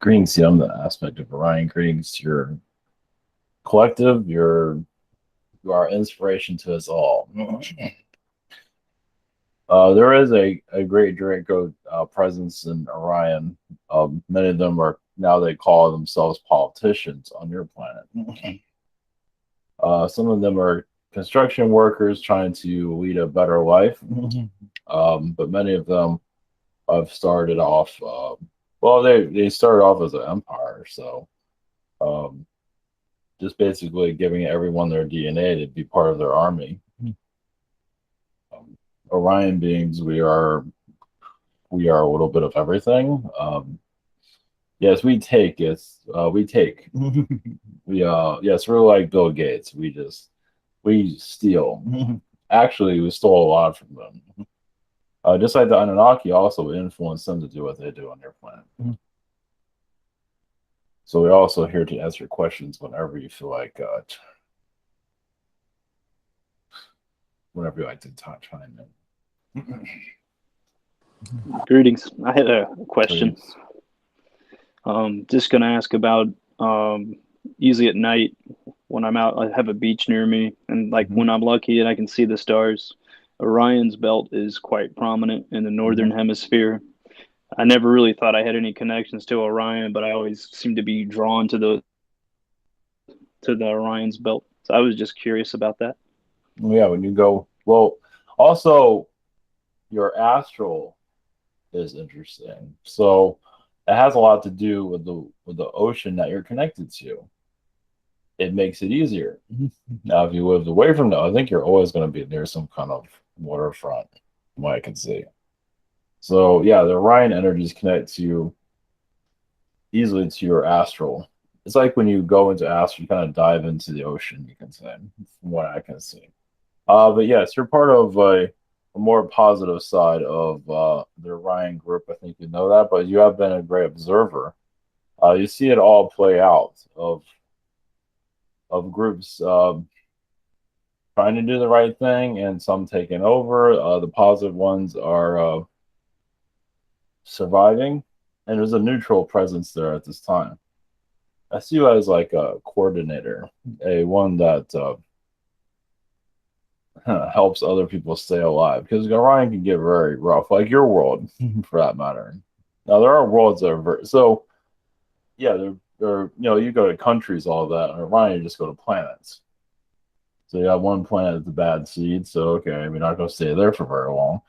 Greetings to the aspect of Orion. Greetings to your collective. You are inspiration to us all. There is a great Draco presence in Orion. Many of them are now they call themselves politicians on your planet. Some of them are construction workers trying to lead a better life, but many of them have started off. Well, they started off as an empire, so just basically giving everyone their DNA to be part of their army. Orion beings, we are a little bit of everything. Yes, we take. Yes, we take. Yes, we're like Bill Gates. We steal. Actually, we stole a lot from them. Just like the Anunnaki also influence them to do what they do on their planet. So we're also here to answer questions whenever you feel like whenever you like to chime in. Greetings. I had a question. Just going to ask about usually at night when I'm out, I have a beach near me, and like when I'm lucky and I can see the stars, Orion's belt is quite prominent in the northern hemisphere. I never really thought I had any connections to Orion, but I always seem to be drawn to the Orion's belt. So I was just curious about that. Yeah, when you go, well, also your astral is interesting. So it has a lot to do with the ocean that you're connected to. It makes it easier. Now, if you lived away from that, I think you're always going to be near some kind of waterfront, from what I can see. So yeah, the Orion energies connect to easily to your astral. It's like when you go into astral, you kind of dive into the ocean, you can say, from what I can see. But yes, you're part of a more positive side of the Orion group. I think you know that, but you have been a great observer. You see it all play out of groups trying to do the right thing and some taking over. The positive ones are surviving, and there's a neutral presence there at this time. I see you as like a coordinator, a one that helps other people stay alive, because Orion can get very rough, like your world, for that matter. Now there are worlds that are very so. Yeah, they're you go to countries, all that, and Orion you just go to planets. So you have one planet that's a bad seed, so okay, we're not going to stay there for very long,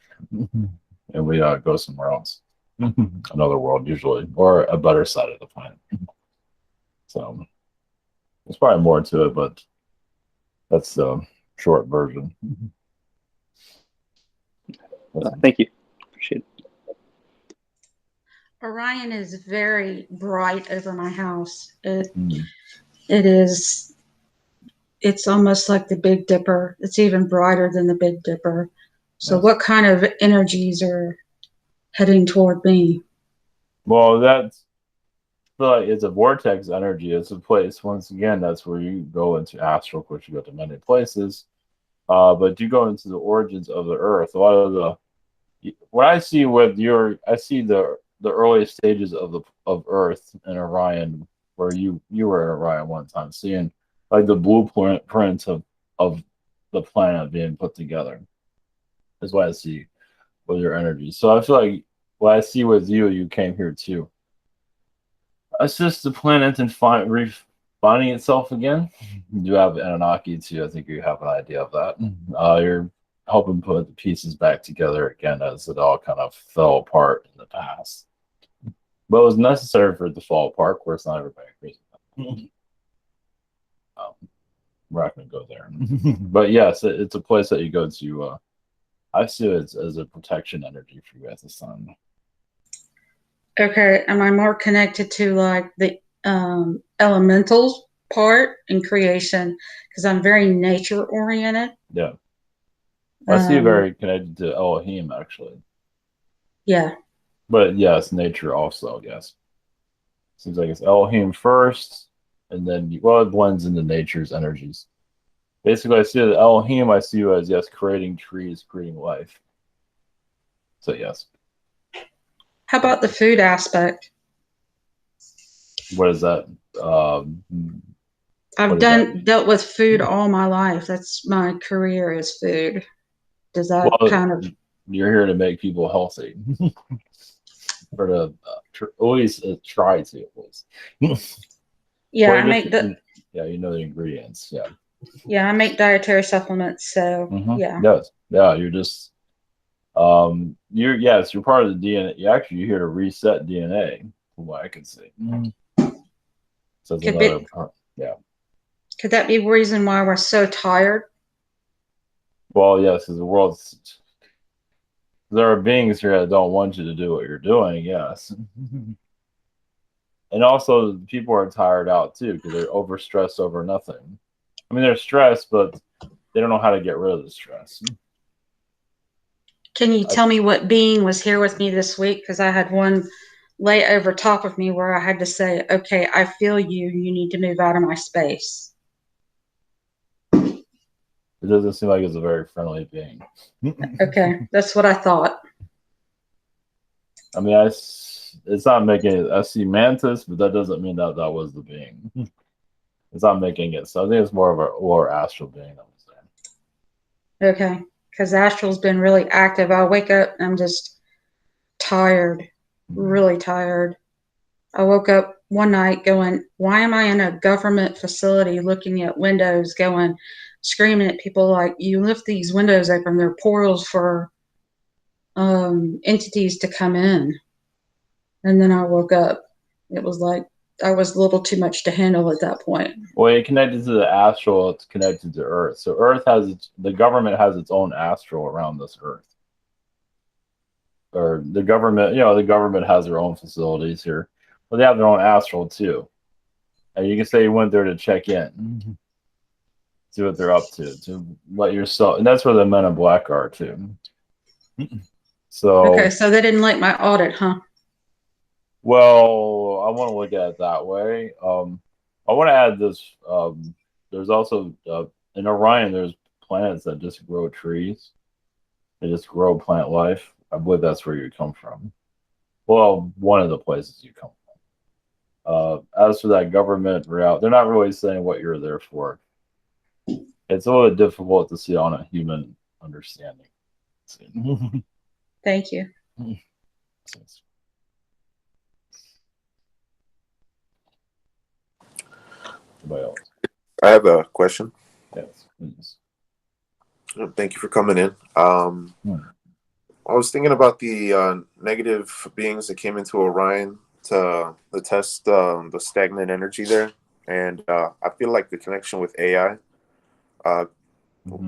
and we go somewhere else, another world usually, or a better side of the planet. So there's probably more to it, but that's the short version. Thank you. Appreciate it. Orion is very bright over my house. It's almost like the Big Dipper. It's even brighter than the Big Dipper. So what kind of energies are heading toward me? Well, it's a vortex energy. It's a place, once again, that's where you go into astral, which you go to many places. But you go into the origins of the earth. A lot of what I see with I see the earliest stages of Earth in Orion, where you were in Orion one time, seeing like the blueprint of the planet being put together. Is what I see with your energy. So I feel like what I see with you came here too. Assist the planet in finding itself again. You have Anunnaki too. I think you have an idea of that. You're helping put the pieces back together again as it all kind of fell apart in the past. But it was necessary for it to fall apart. Of course, not everybody agrees with that. We're not going to go there. But yes, it's a place that you go to. I see it as a protection energy for you at this time. Okay, am I more connected to like the elementals part in creation? Because I'm very nature oriented. Yeah. I see you very connected to Elohim, actually. Yeah. But yes, nature also, yes. Seems like it's Elohim first, and then, it blends into nature's energies. Basically, I see the Elohim, I see you as, yes, creating trees, creating life. So, yes. How about the food aspect? What is that? I've What is that? dealt with food all my life. That's my career is food. Does that Well, kind of? you're here to make people healthy. For the always try to at least. Yeah, I Well, make the yeah, you know the ingredients. Yeah. yeah, I make dietary supplements. So yeah. Yes. Yeah, you're just you're yes, you're part of the DNA. You're here to reset DNA, from what I can see. So that's Could another be part. Yeah. could that be the reason why we're so tired? Well, yes, because the world's there are beings here that don't want you to do what you're doing. Yes. And also, people are tired out too because they're overstressed over nothing. I mean, they're stressed, but they don't know how to get rid of the stress. Can you I, tell me what being was here with me this week? Because I had one lay over top of me where I had to say, okay, I feel you. You need to move out of my space. it doesn't seem like it's a very friendly being. Okay, that's what I thought. I mean, it's not making it. I see mantis, but that doesn't mean that that was the being. It's not making it. So I think it's more of a lower astral being. I would say. Okay, because astral's been really active. I wake up and I'm just tired, really tired. I woke up one night going, why am I in a government facility looking at windows going, screaming at people like, you lift these windows open, they're portals for entities to come in. And then I woke up. It was like I was a little too much to handle at that point. Well, it connected to the astral. It's connected to Earth. So Earth has the government has its own astral around this Earth. Or the government, the government has their own facilities here, but they have their own astral too. And you can say you went there to check in, see what they're up to let yourself, and that's where the Men in Black are too. Okay, So, so they didn't like my audit, huh? well, I want to look at it that way. I want to add this. There's also in Orion, there's planets that just grow trees. They just grow plant life. I believe that's where you come from. Well, one of the places you come from. As for that government route, they're not really saying what you're there for. It's a little difficult to see on a human understanding. Thank you. Anybody else? I have a question. Yes, please. Thank you for coming in. I was thinking about the negative beings that came into Orion to test the stagnant energy there, and I feel like the connection with AI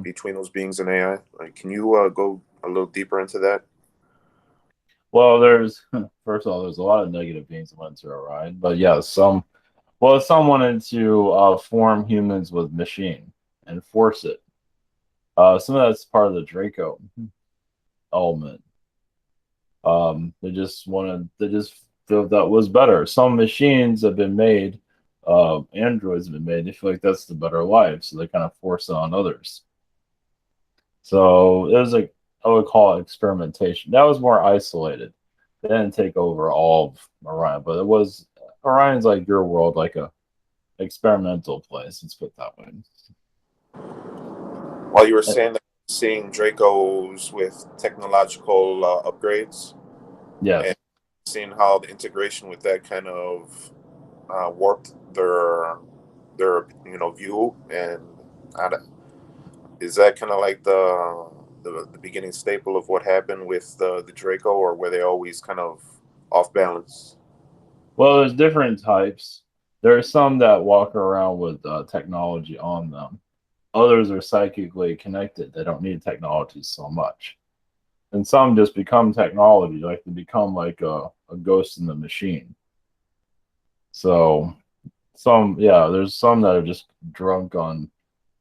between those beings and AI. Like, can you go a little deeper into that? Well, first of all, there's a lot of negative beings that went to Orion, but yeah, some wanted to form humans with machine and force it. Some of that's part of the Draco element. They just feel that was better. Some machines have been made, androids have been made. They feel like that's the better life, so they kind of force it on others. So it was like I would call it experimentation. That was more isolated. They didn't take over all of Orion, but it was Orion's like your world, like a experimental place. Let's put it that way. While you were saying that, seeing Dracos with technological upgrades, Yes. and seeing how the integration with that kind of warped their view, and is that kind of like the beginning staple of what happened with the Draco, or were they always kind of off balance? Well, there's different types. There are some that walk around with technology on them. Others are psychically connected. They don't need technology so much. And some just become technology, like they become like a ghost in the machine. So there's some that are just drunk on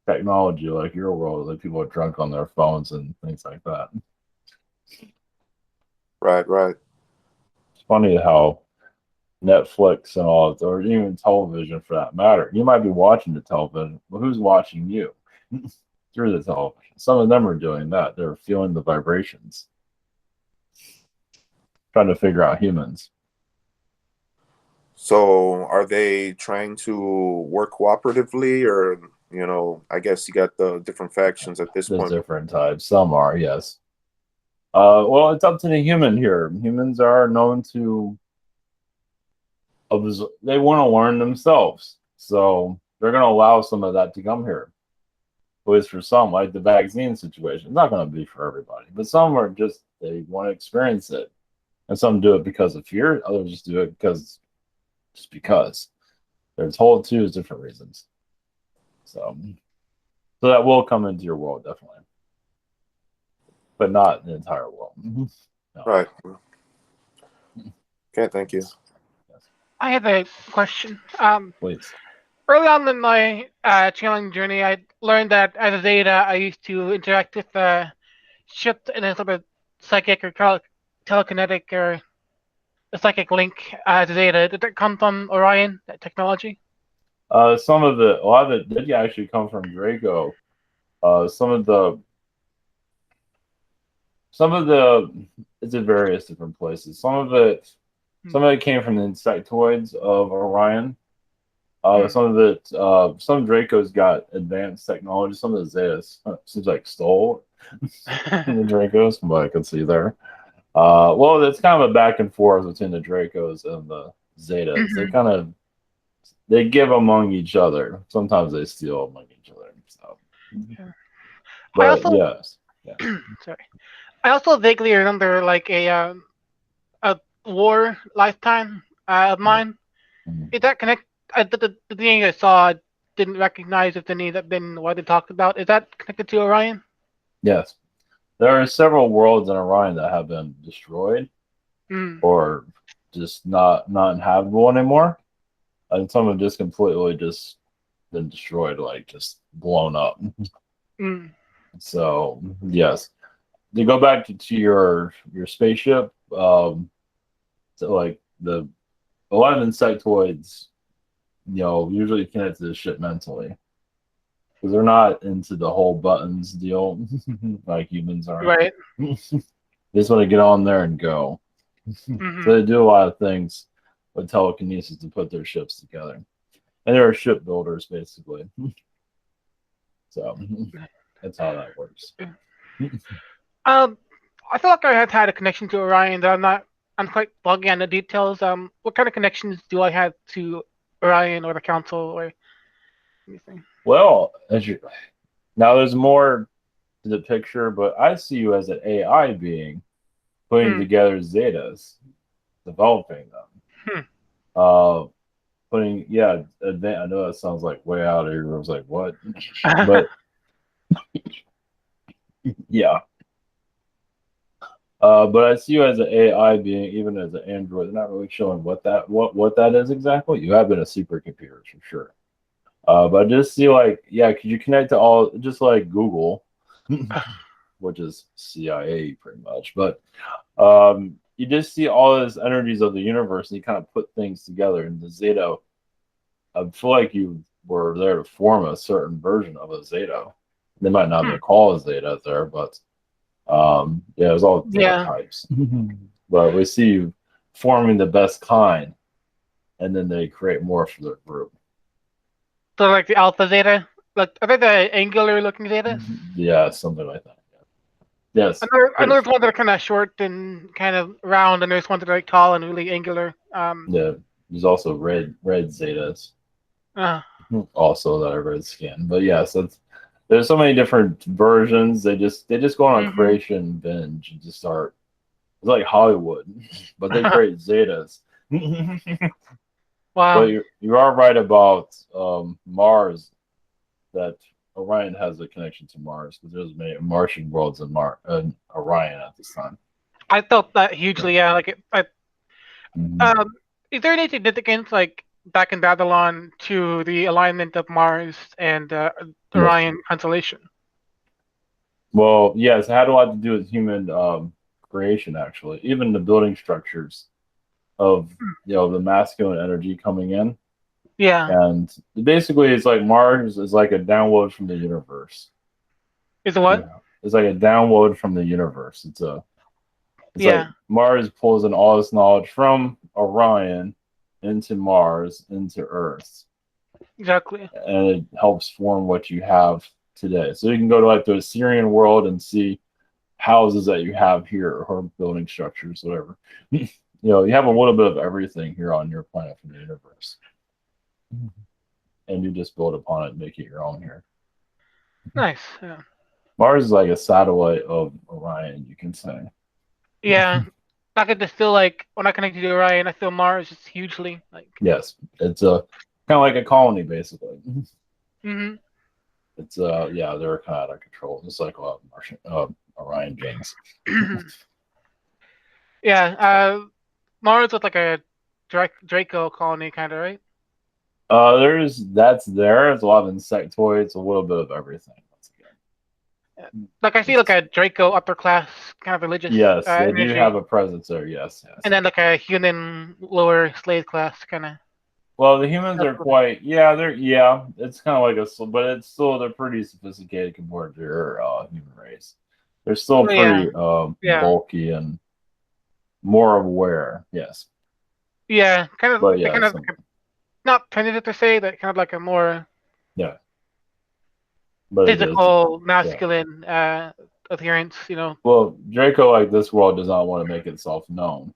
technology, like your world, like people are drunk on their phones and things like that. Right. It's funny how Netflix and all, or even television for that matter, you might be watching the television, but who's watching you? Through the television. Some of them are doing that. They're feeling the vibrations, trying to figure out humans. So are they trying to work cooperatively, or I guess you got the different factions at this There's point. different types. Some are, yes. Well, it's up to the human here. Humans are known to they want to learn themselves, so they're going to allow some of that to come here. At least for some, like the vaccine situation, it's not going to be for everybody, but some are just they want to experience it, and some do it because of fear. Others just do it because they're told to. Is different reasons. So that will come into your world definitely, but not the entire world. No. Right. Okay, thank you. I have a question. Please. Early on in my channeling journey, I learned that as a Zeta, I used to interact with ships in a sort of psychic or telekinetic or a psychic link as a Zeta. Did that come from Orion, that technology? Some of it, a lot of it did actually come from Draco. Some of the, it's at various different places. Some of it came from the insectoids of Orion. Some of it, some Dracos got advanced technology. Some of the Zetas seems like stole from the Dracos, from what I could see there. Well, it's kind of a back and forth between the Dracos and the Zetas. They give among each other. Sometimes they steal among each other. So, but yes. Sorry. I also vaguely remember like a war lifetime of mine. Is that connect? The thing I saw, I didn't recognize if any that been what they talked about. Is that connected to Orion? Yes. There are several worlds in Orion that have been destroyed or just not inhabitable anymore. And some have just completely just been destroyed, like just blown up. So yes. To go back to your spaceship, so like a lot of insectoids, usually connect to the ship mentally. Because they're not into the whole buttons deal like humans are. Right. They just want to get on there and go. So they do a lot of things with telekinesis to put their ships together. And they're shipbuilders, basically. So that's how that works. I feel like I had a connection to Orion that I'm quite buggy on the details. What kind of connections do I have to Orion or the Council or anything? Well, now there's more to the picture, but I see you as an AI being putting together Zetas, developing them. I know that sounds like way out of here. I was like, what? But yeah. But I see you as an AI being, even as an android. They're not really showing what that is exactly. You have been a supercomputer for sure. But I just see could you connect to all, just like Google, which is CIA pretty much. But you just see all those energies of the universe, and you kind of put things together. And the Zeta, I feel like you were there to form a certain version of a Zeta. They might not be called a Zeta there, but there's all different types. But we see you forming the best kind, and then they create more for their group. So like the Alpha Zeta, like are they the angular looking Zetas? Yeah, something like that. Yes. I know there's ones that are kind of short and kind of round, and there's ones that are like tall and really angular. Yeah, there's also red Zetas. Also that are red skin. But yes, there's so many different versions. They just go on a creation binge and just start. It's like Hollywood, but they create Zetas. Wow. But you are right about Mars. That Orion has a connection to Mars because there's many Martian worlds in Orion at this time. I felt that hugely. Yeah, like is there any significance like back in Babylon to the alignment of Mars and Orion constellation? Well, yes, it had a lot to do with human creation, actually. Even the building structures of the masculine energy coming in. Yeah. And basically, it's like Mars is like a download from the universe. Is it what? It's like a download from the universe. It's like Mars pulls in all this knowledge from Orion into Mars, into Earth, Exactly. and it helps form what you have today. So you can go to like the Assyrian world and see houses that you have here or building structures, whatever. You know, you have a little bit of everything here on your planet from the universe, and you just build upon it and make it your own here. Nice. Yeah. Mars is like a satellite of Orion, you can say. Yeah. I could just feel like when I connect to Orion, I feel Mars just hugely like. Yes, it's a kind of like a colony, basically. Hmm. It's yeah, they're kind of out of control. It's like a lot of Martian Orion gangs. Yeah. Mars with like a Draco colony, kind of, right? There's a lot of insectoids, a little bit of everything. Once again, Like I see like a Draco upper class kind of religious yes, they do have energy, a presence there. Yes, yes. and then like a human lower slave class kind of. Well, the humans are quite, it's kind of like but it's still they're pretty sophisticated compared to your human race. They're still Yeah. pretty Yeah. bulky and more aware. Yes, Yeah. Kind but of. They yeah, kind of like not primitive per se, but kind of like a more yeah, but it is. physical, Yeah. masculine appearance. You know. Well, Draco, like this world, does not want to make itself known.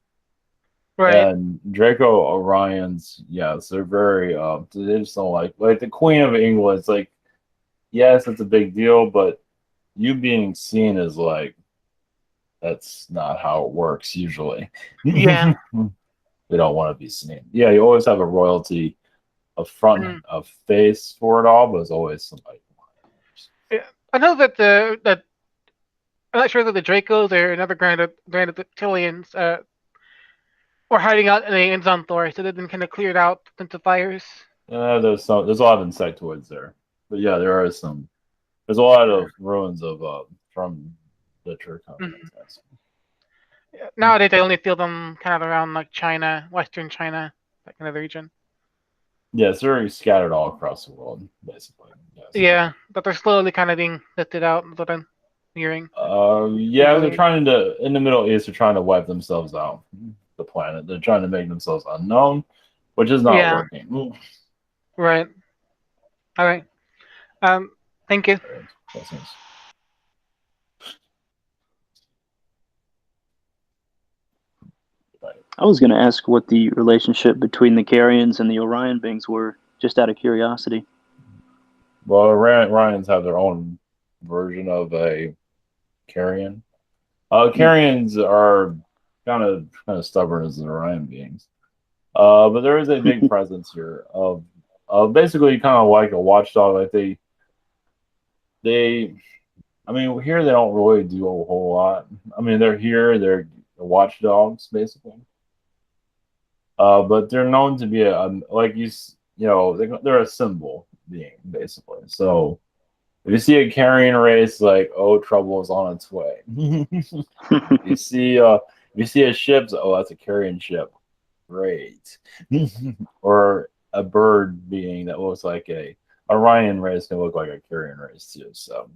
Right. And Draco Orions, yes, they're very they just don't like the Queen of England. It's like, yes, it's a big deal, but you being seen is like that's not how it works usually. Yeah. They don't want to be seen. Yeah, you always have a royalty, a front, a face for it all, but it's always somebody. Yeah. I know that that I'm not sure that the Dracos or another grand reptilians were hiding out in the Enzon Thor, so they've been kind of cleared out since the fires. There's a lot of insectoids there, but yeah, there are some. There's a lot of ruins of from the Turcon. Nowadays, I only feel them kind of around like China, Western China, that kind of region. Yeah, it's very scattered all across the world, basically. Yes. Yeah, but they're slowly kind of being lifted out, what I'm hearing. Yeah, they're trying to in the Middle East. They're trying to wipe themselves out the planet. They're trying to make themselves unknown, which is not working. Right. All right. Thank you. I was going to ask what the relationship between the Carians and the Orion beings were, just out of curiosity. Well, Orions have their own version of a Carian. Carians are kind of stubborn as the Orion beings, but there is a big presence here of basically kind of like a watchdog. Like I mean, here they don't really do a whole lot. I mean, they're watchdogs basically. But they're known to be they're a symbol being basically. So if you see a carrion race, like, oh, trouble is on its way. you see a ship, oh, that's a carrion ship. Great. Or a bird being that looks like a Orion race can look like a carrion race too. So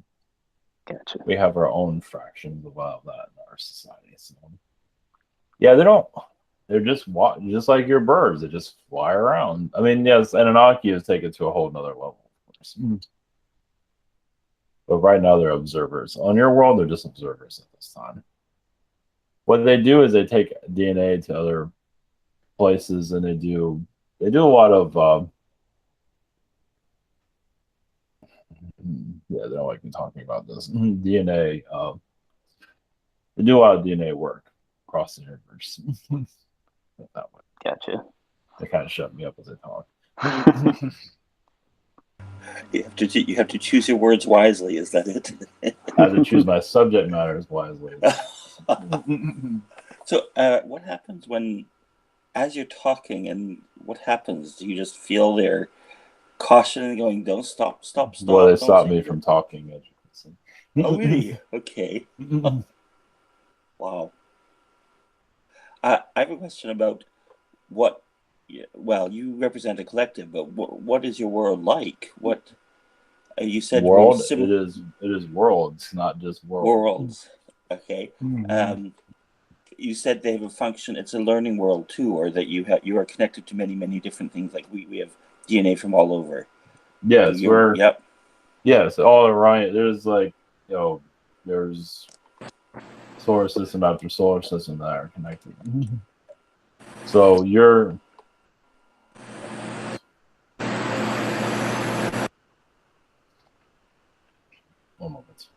gotcha. We have our own fractions of all that in our society. So yeah, they're just like your birds. They just fly around. I mean, yes, Anunnaki take it to a whole nother level, of course. But right now they're observers. On your world, they're just observers at this time. What they do is they take DNA to other places, and they do a lot of yeah, they don't like me talking about this DNA. They do a lot of DNA work across the universe. That way. Gotcha. They kind of shut me up as I talk. You have to choose your words wisely. Is that it? I have to choose my subject matters wisely. So, what happens as you're talking, and what happens? Do you just feel their caution and going, "Don't stop!" Well, they stopped me from talking. As you can see. Oh, really? Okay. Wow. I have a question about what. Well, you represent a collective, but what is your world like? What you said? World. It is worlds, not just worlds. Worlds. Okay. you said they have a function. It's a learning world too, or that you are connected to many different things. Like we have DNA from all over. Yes, we're Yep. yes, all Orion. There's like there's solar system after solar system that are connected. So you're one moment.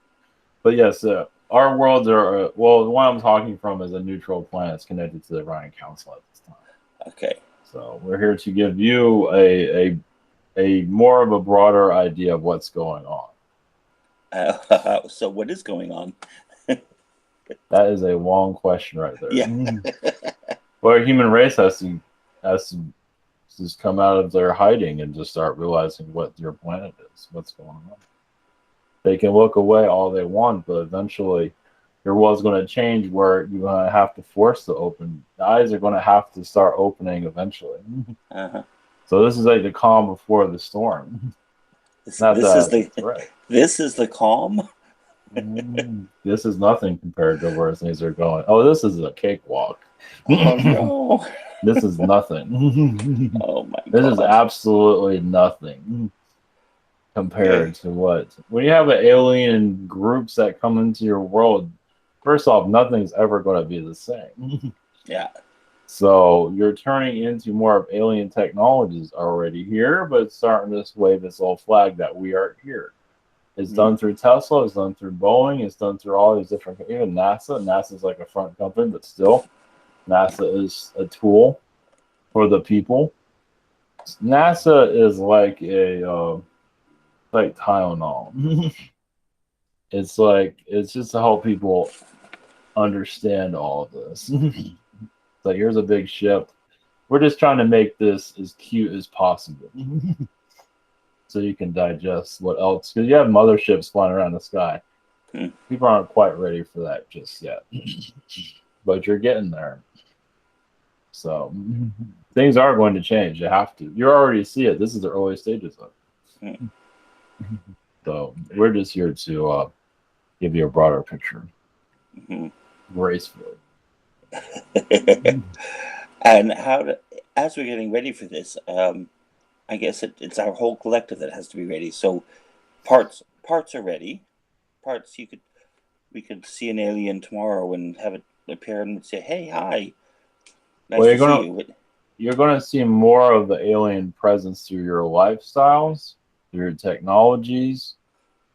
But yes, our worlds are well. The one I'm talking from is a neutral planet that's connected to the Orion Council at this time. Okay. So we're here to give you a more of a broader idea of what's going on. So what is going on? That is a long question right there. Yeah. Well, our human race has to just come out of their hiding and just start realizing what your planet is, what's going on. They can look away all they want, but eventually your world's going to change where you're going to have to force the open. The eyes are going to have to start opening eventually. Uh-huh. So this is like the calm before the storm. This is the calm. This is nothing compared to where things are going. Oh, this is a cakewalk. Oh no. This is nothing. Oh my god. This is absolutely nothing compared to when you have an alien groups that come into your world. First off, nothing's ever going to be the same. Yeah. So you're turning into more of alien technologies already here, but it's starting to wave this little flag that we are here. It's done through Tesla, it's done through Boeing, it's done through all these different, even NASA. NASA's like a front company, but still, NASA is a tool for the people. NASA is like like Tylenol. It's just to help people understand all of this. Like, here's a big ship. We're just trying to make this as cute as possible. So you can digest what else. Because you have motherships flying around the sky. People aren't quite ready for that just yet. But you're getting there. So things are going to change. You have to. You already see it. This is the early stages of it. So we're just here to give you a broader picture. Gracefully. And as we're getting ready for this, I guess it's our whole collective that has to be ready. So parts are ready. We could see an alien tomorrow and have it appear and say, "Hey, hi, nice to see you." You're going to see more of the alien presence through your lifestyles, through your technologies,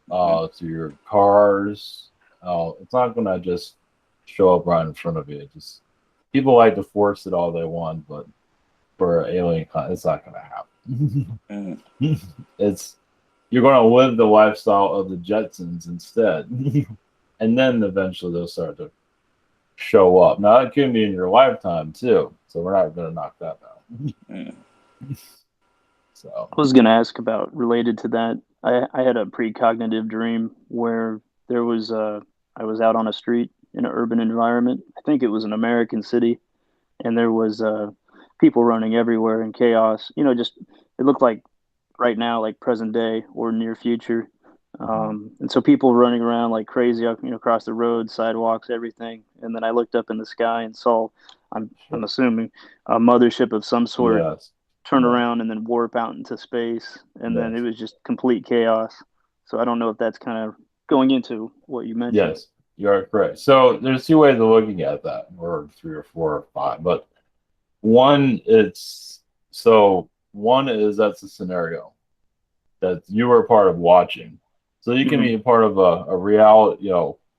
through your cars. It's not going to just show up right in front of you. Just people like to force it all they want, but for alien, it's not going to happen. You're going to live the lifestyle of the Jetsons instead, and then eventually they'll start to show up. Now it could be in your lifetime too, so we're not going to knock that out. So I was going to ask about related to that. I had a precognitive dream where I was out on a street in an urban environment. I think it was an American city, and there was people running everywhere in chaos. Just it looked like right now, like present day or near future. And so people running around like crazy, across the road, sidewalks, everything. And then I looked up in the sky and saw, I'm assuming, a mothership of some sort turn around and then warp out into space. And then it was just complete chaos. So I don't know if that's kind of going into what you mentioned. Yes, you are correct. So there's two ways of looking at that, or three or four or five. But one is that's a scenario that you were a part of watching. So you can be a part of a reality,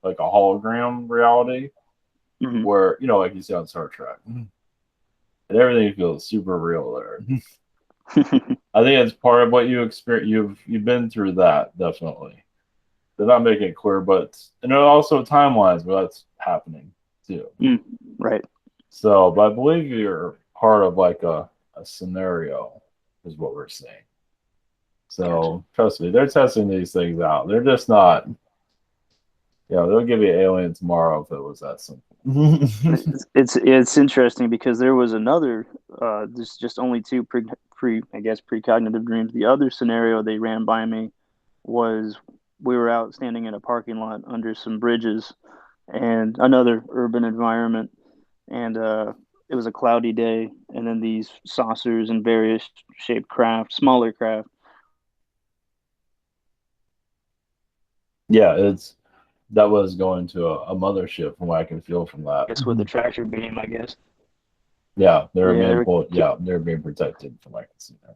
like a hologram reality, where, like you see on Star Trek. And everything feels super real there. I think it's part of what you experience. You've been through that, definitely. They're not making it clear, and there are also timelines where that's happening too. Right. So, but I believe you're part of like a scenario, is what we're saying. So trust me, they're testing these things out. They're just not. They'll give you Alien tomorrow if it was that simple. It's interesting because there was another. There's just only two precognitive dreams. The other scenario they ran by me was we were out standing in a parking lot under some bridges and another urban environment, and it was a cloudy day, and then these saucers and various shaped craft, smaller craft. Yeah, that was going to a mothership from what I can feel from that. I guess with the tractor beam, I guess. Yeah, they were Yeah, being pulled. Yeah, they were being protected from what I can see there.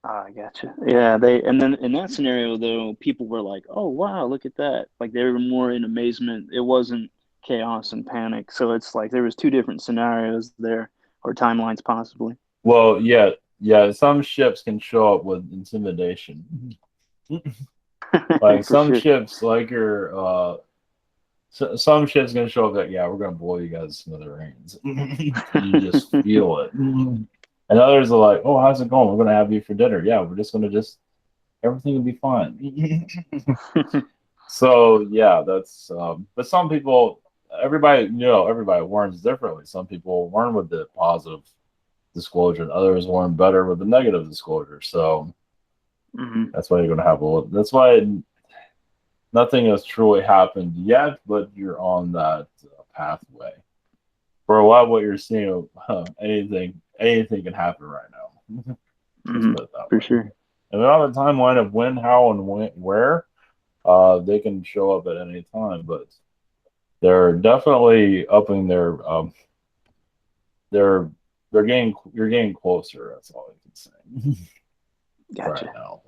I gotcha. Yeah, and then in that scenario though, people were like, "Oh wow, look at that!" Like they were more in amazement. It wasn't chaos and panic. So it's like there was two different scenarios there, or timelines possibly. Well, yeah. Some ships can show up with intimidation. Like For some sure. ships, like some ships gonna show up that yeah, we're gonna blow you guys to smithereens. You just feel it. And others are like, oh, how's it going? We're gonna have you for dinner. Yeah, we're just gonna everything will be fine. So yeah, that's but some people, everybody warns differently. Some people warn with the positive disclosure, and others warn better with the negative disclosure. So that's why you're gonna have that's why nothing has truly happened yet, but you're on that pathway. For a lot of what you're seeing, anything can happen right now. For sure. And we don't have a timeline of when, how, and where. They can show up at any time, but they're definitely upping their. You're getting closer. That's all I can say. Gotcha. Right now.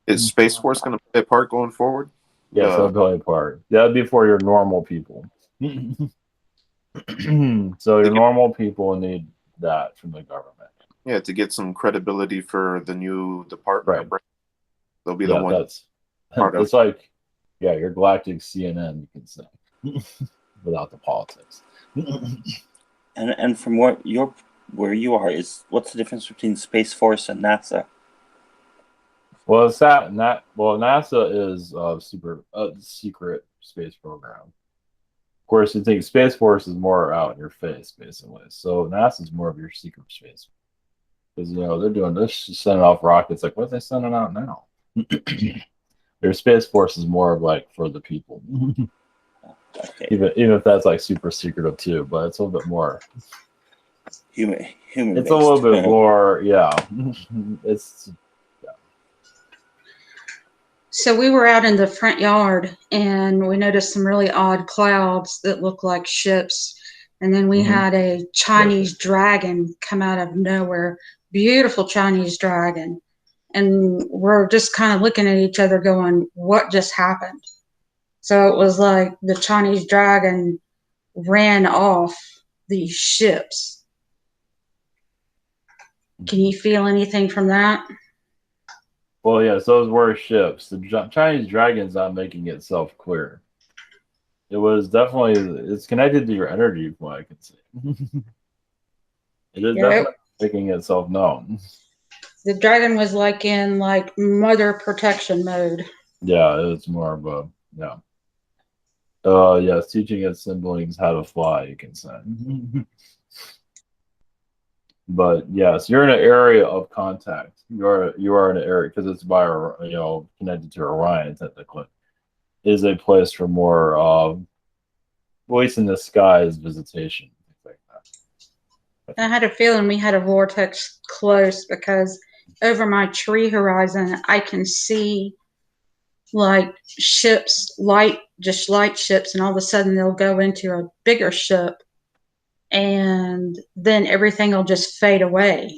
Is Space Force going to play a part going forward? Yes, they'll play a part. That'd be for your normal people. So your normal people need that from the government. Yeah, to get some credibility for the new department. Right. They'll be the one. It's like, yeah, your galactic CNN, you can say, without the politics. And from where you are, what's the difference between Space Force and NASA? Well, NASA is a secret space program. Of course, you think Space Force is more out in your face, basically. So NASA is more of your secret space. Because, they're doing this, sending off rockets. Like, what are they sending out now? Their Space Force is more of like for the people. Okay. Even if that's like super secretive too, but it's a little bit more human. It's a little bit more, yeah. So we were out in the front yard and we noticed some really odd clouds that looked like ships. And then we had a Chinese dragon come out of nowhere. Beautiful Chinese dragon. And we're just kind of looking at each other going, what just happened? So it was like the Chinese dragon ran off these ships. Can you feel anything from that? Well, yes, those were ships. The Chinese dragon's not making itself clear. It was it's connected to your energy, from what I can see. It is definitely making itself known. The dragon was in mother protection mode. Yeah, it's more of a, yeah. Yes, teaching its siblings how to fly, you can say. But yes, you're in an area of contact. You are in an area because it's by connected to Orion technically. Is a place for more voice in the skies visitation. Things like that. I had a feeling we had a vortex close because over my tree horizon I can see like ships, light ships, and all of a sudden they'll go into a bigger ship and then everything will just fade away.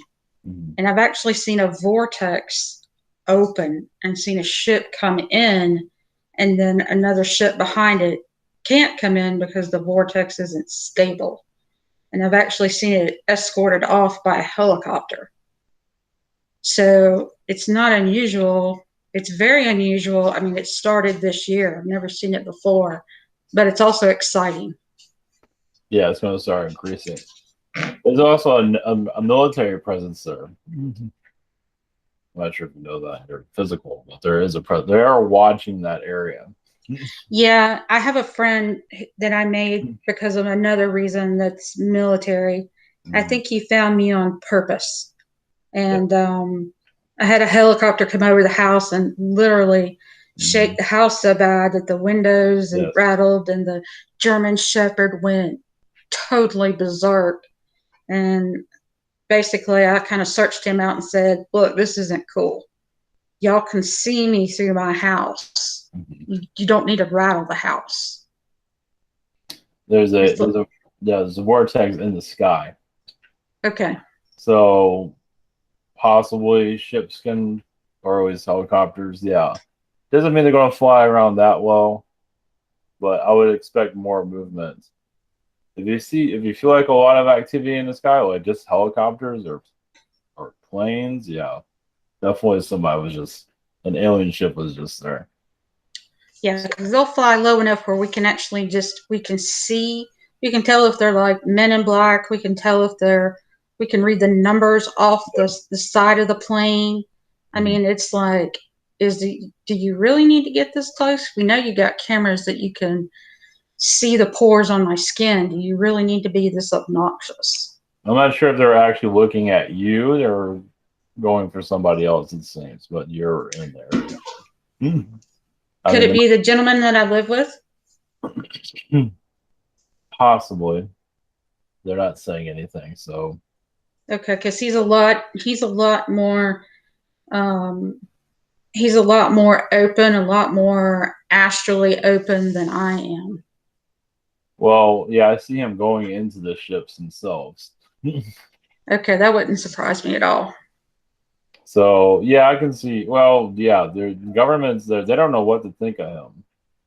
And I've actually seen a vortex open and seen a ship come in, and then another ship behind it can't come in because the vortex isn't stable. And I've actually seen it escorted off by a helicopter. So it's not unusual. It's very unusual. I mean, it started this year. I've never seen it before, but it's also exciting. Yeah, it's going to start increasing. There's also a military presence there. I'm not sure if you know that. They're physical, but there is they are watching that area. Yeah, I have a friend that I made because of another reason that's military. I think he found me on purpose. And I had a helicopter come over the house and literally shake the house so bad that the windows rattled and the German Shepherd went totally berserk. And basically, I kind of searched him out and said, look, this isn't cool. Y'all can see me through my house. You don't need to rattle the house. There's a vortex in the sky. Okay. So possibly ships can, or always helicopters. Yeah, doesn't mean they're going to fly around that well, but I would expect more movement. If you feel like a lot of activity in the sky, like just helicopters or planes, yeah, definitely an alien ship was just there. Yeah, because they'll fly low enough where we can actually we can tell if they're like men in black. We can tell if we can read the numbers off the side of the plane. I mean, it's like, do you really need to get this close? We know you got cameras that you can see the pores on my skin. Do you really need to be this obnoxious? I'm not sure if they're actually looking at you. They're going for somebody else, it seems, but you're in there. Could it be the gentleman that I live with? Possibly. They're not saying anything, so. Okay, because he's a lot more he's a lot more open, a lot more astrally open than I am. Well, yeah, I see him going into the ships themselves. Okay, that wouldn't surprise me at all. So, yeah, I can see. Well, yeah, the government's there. They don't know what to think of him,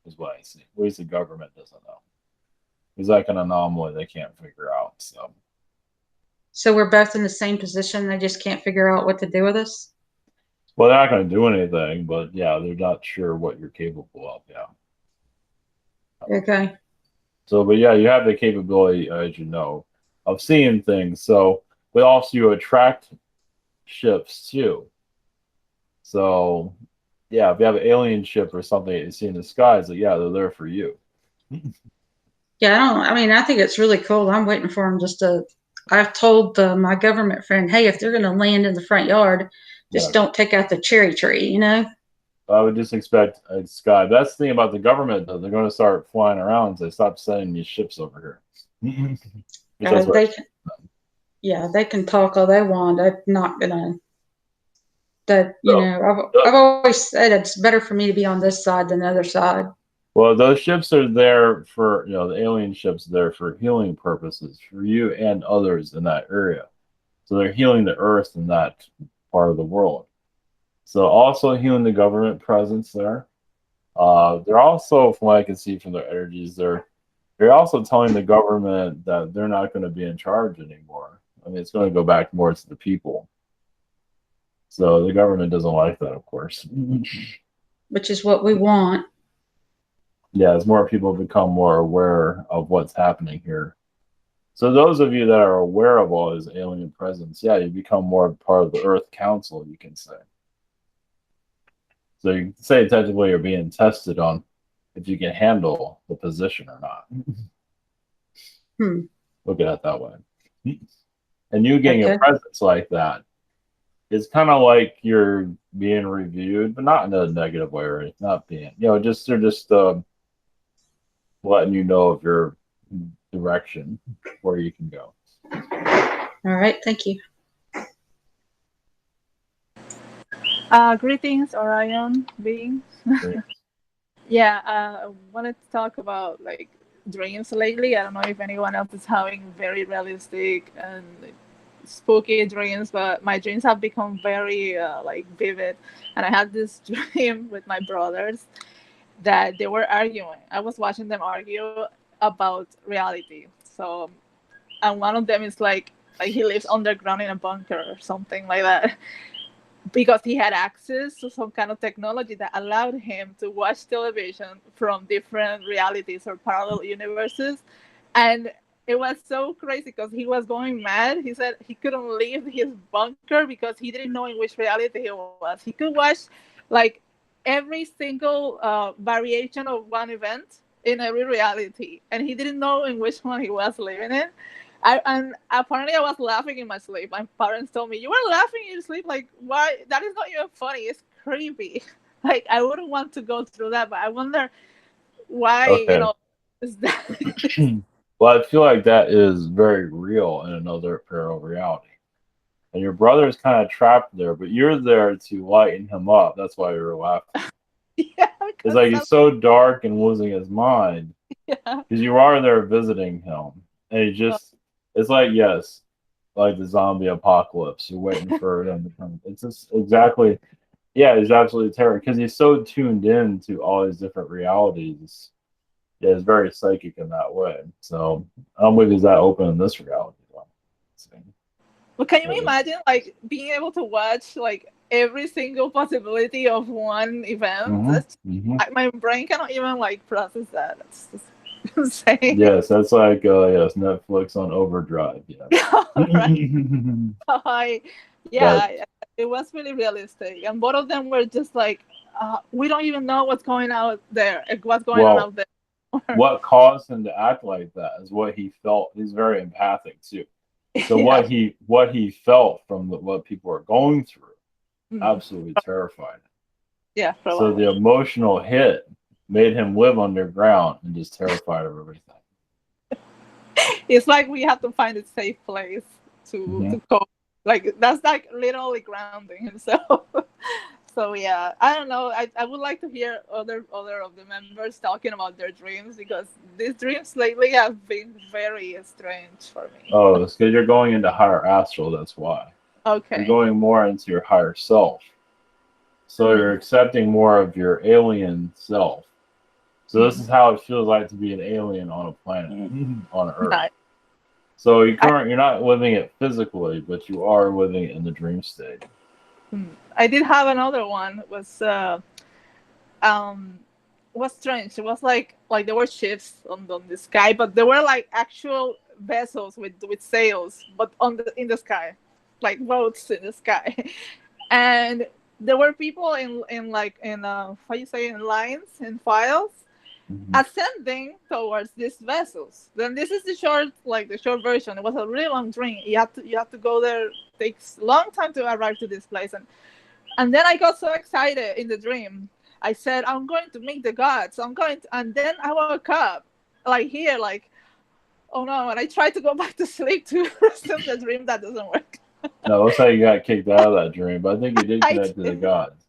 is what I see. At least the government doesn't know. He's like an anomaly they can't figure out. So we're both in the same position. They just can't figure out what to do with us? Well, they're not going to do anything, but yeah, they're not sure what you're capable of. Yeah. Okay. So, but yeah, you have the capability, as you know, of seeing things. So, but also you attract ships too. So, yeah, if you have an alien ship or something that you see in the skies, yeah, they're there for you. Yeah, I think it's really cool. I'm waiting for them I've told my government friend, hey, if they're going to land in the front yard, just don't take out the cherry tree, you know? I would just expect a sky. That's the thing about the government, though. They're going to start flying around. So they stop sending these ships over here. They can talk all they want. I'm not gonna. I've always said it's better for me to be on this side than the other side. Well, those ships are there for, the alien ships are there for healing purposes for you and others in that area. So they're healing the earth in that part of the world. So also healing the government presence there. They're also, from what I can see from their energies, they're also telling the government that they're not going to be in charge anymore. I mean, it's going to go back more to the people. So the government doesn't like that, of course. Which is what we want. Yeah, as more people become more aware of what's happening here. So those of you that are aware of all this alien presence, yeah, you become more part of the Earth Council, you can say. So you can say technically you're being tested on if you can handle the position or not. Look at it that way. And you getting a presence like that is kind of like you're being reviewed, but not in a negative way, or not being, they're just letting you know of your direction where you can go. All right, thank you. Greetings, Orion beings. Yeah, I wanted to talk about like dreams lately. I don't know if anyone else is having very realistic and spooky dreams, but my dreams have become very vivid. And I had this dream with my brothers that they were arguing. I was watching them argue about reality. So, and one of them is like he lives underground in a bunker or something like that, because he had access to some kind of technology that allowed him to watch television from different realities or parallel universes. And it was so crazy because he was going mad. He said he couldn't leave his bunker because he didn't know in which reality he was. He could watch like every single variation of one event in every reality, and he didn't know in which one he was living in. And apparently I was laughing in my sleep. My parents told me, you were laughing in your sleep? Like, why? That is not even funny. It's creepy. Like, I wouldn't want to go through that, but I wonder why, Okay. Is that... Well, I feel like that is very real in another parallel reality. And your brother is kind of trapped there, but you're there to lighten him up. That's why you were laughing. Yeah, It's because like he's so dark and losing his mind yeah. because you are there visiting him, and he just it's like yes, like the zombie apocalypse. You're waiting for him to come. It's just exactly yeah, he's absolutely terrible because he's so tuned in to all these different realities. Yeah, it's very psychic in that way. So I don't believe he's that open in this reality. Well, can you Yeah. imagine like being able to watch like every single possibility of one event? My brain cannot even like process that. It's just insane. Yes, that's like yes, Netflix on overdrive. Yeah. Right. Yeah, it was really realistic, and both of them were just like, we don't even know what's going out there. What's going on out there? What caused him to act like that is what he felt. He's very empathic too. So what he felt from what people are going through, absolutely terrified. Yeah. So the emotional hit made him live underground and just terrified of everything. It's like we have to find a safe place to cope. Like that's like literally grounding himself. So yeah, I don't know. I would like to hear other of the members talking about their dreams because these dreams lately have been very strange for me. Oh, it's because you're going into higher astral. That's why. Okay. You're going more into your higher self. So you're accepting more of your alien self. So this is how it feels like to be an alien on a planet, on Earth. Right. So you're not living it physically, but you are living it in the dream state. I did have another one. It was strange. It was like there were ships on the sky, but there were like actual vessels with sails, but in the sky, like boats in the sky, and there were people in how you say, in lines, in files, ascending towards these vessels. Then this is the short version. It was a really long dream. You have to go there. It takes a long time to arrive to this place, and then I got so excited in the dream. I said, I'm going to meet the gods. And then I woke up like here, like, oh no. And I tried to go back to sleep to resume the dream. That doesn't work. No, looks like you got kicked out of that dream, but I think you did connect to the gods.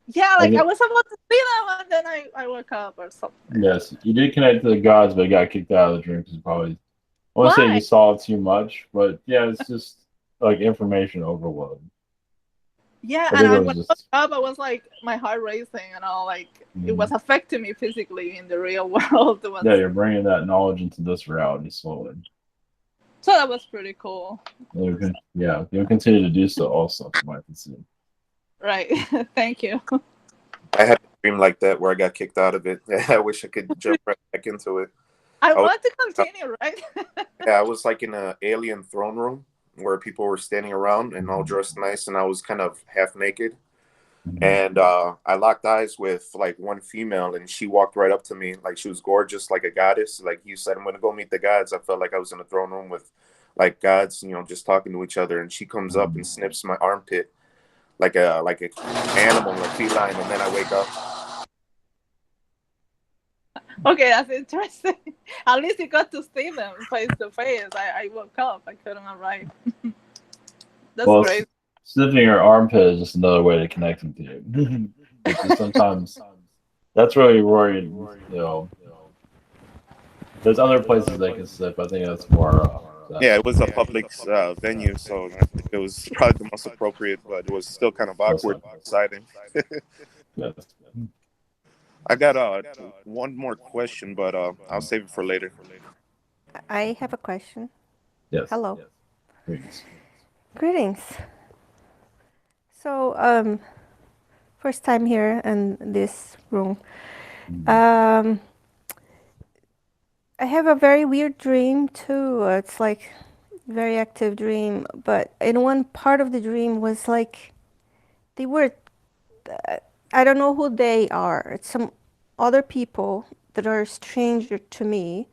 Yeah, like I was about to see them, and then I woke up or something. Yes, you did connect to the gods, but you got kicked out of the dream because probably, I won't say you saw too much, but yeah, it's just like information overload. Yeah, and when I woke up, I was like, my heart racing and all, like it was affecting me physically in the real world. Yeah, you're bringing that knowledge into this reality slowly. So that was pretty cool. You'll continue to do so also, from what I can see. Right. Thank you. I had a dream like that where I got kicked out of it. I wish I could jump right back into it. I want to continue, right? Yeah, I was like in an alien throne room where people were standing around and all dressed nice, and I was kind of half naked. And I locked eyes with like one female, and she walked right up to me like she was gorgeous, like a goddess. Like you said, I'm gonna go meet the gods. I felt like I was in a throne room with like gods, just talking to each other. And she comes up and snips my armpit like a animal, a feline, and then I wake up. Okay, that's interesting. At least you got to see them face to face. I woke up. I couldn't arrive. That's great. Sniffing your armpit is just another way to connect with you. Sometimes that's really worried. There's other places they can sniff. I think that's more. Yeah, it was a public venue, so I think it was probably the most appropriate, but it was still kind of awkward, exciting. Yes. I got one more question, but I'll save it for later. I have a question. Yes. Hello. Yes. Greetings. So, first time here in this room. I have a very weird dream too. It's like very active dream, but in one part of the dream was like they were. I don't know who they are. It's some other people that are stranger to me.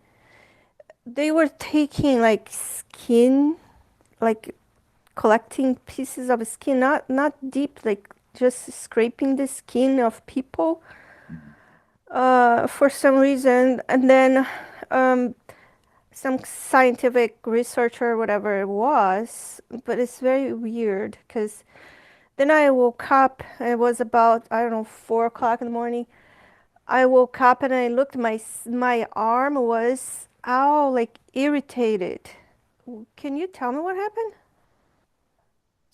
They were taking like skin, like collecting pieces of skin, not deep, like just scraping the skin of people for some reason. And then some scientific researcher, whatever it was, but it's very weird because then I woke up and it was about, I don't know, 4 o'clock in the morning. I woke up and I looked, my arm was all like irritated. Can you tell me what happened?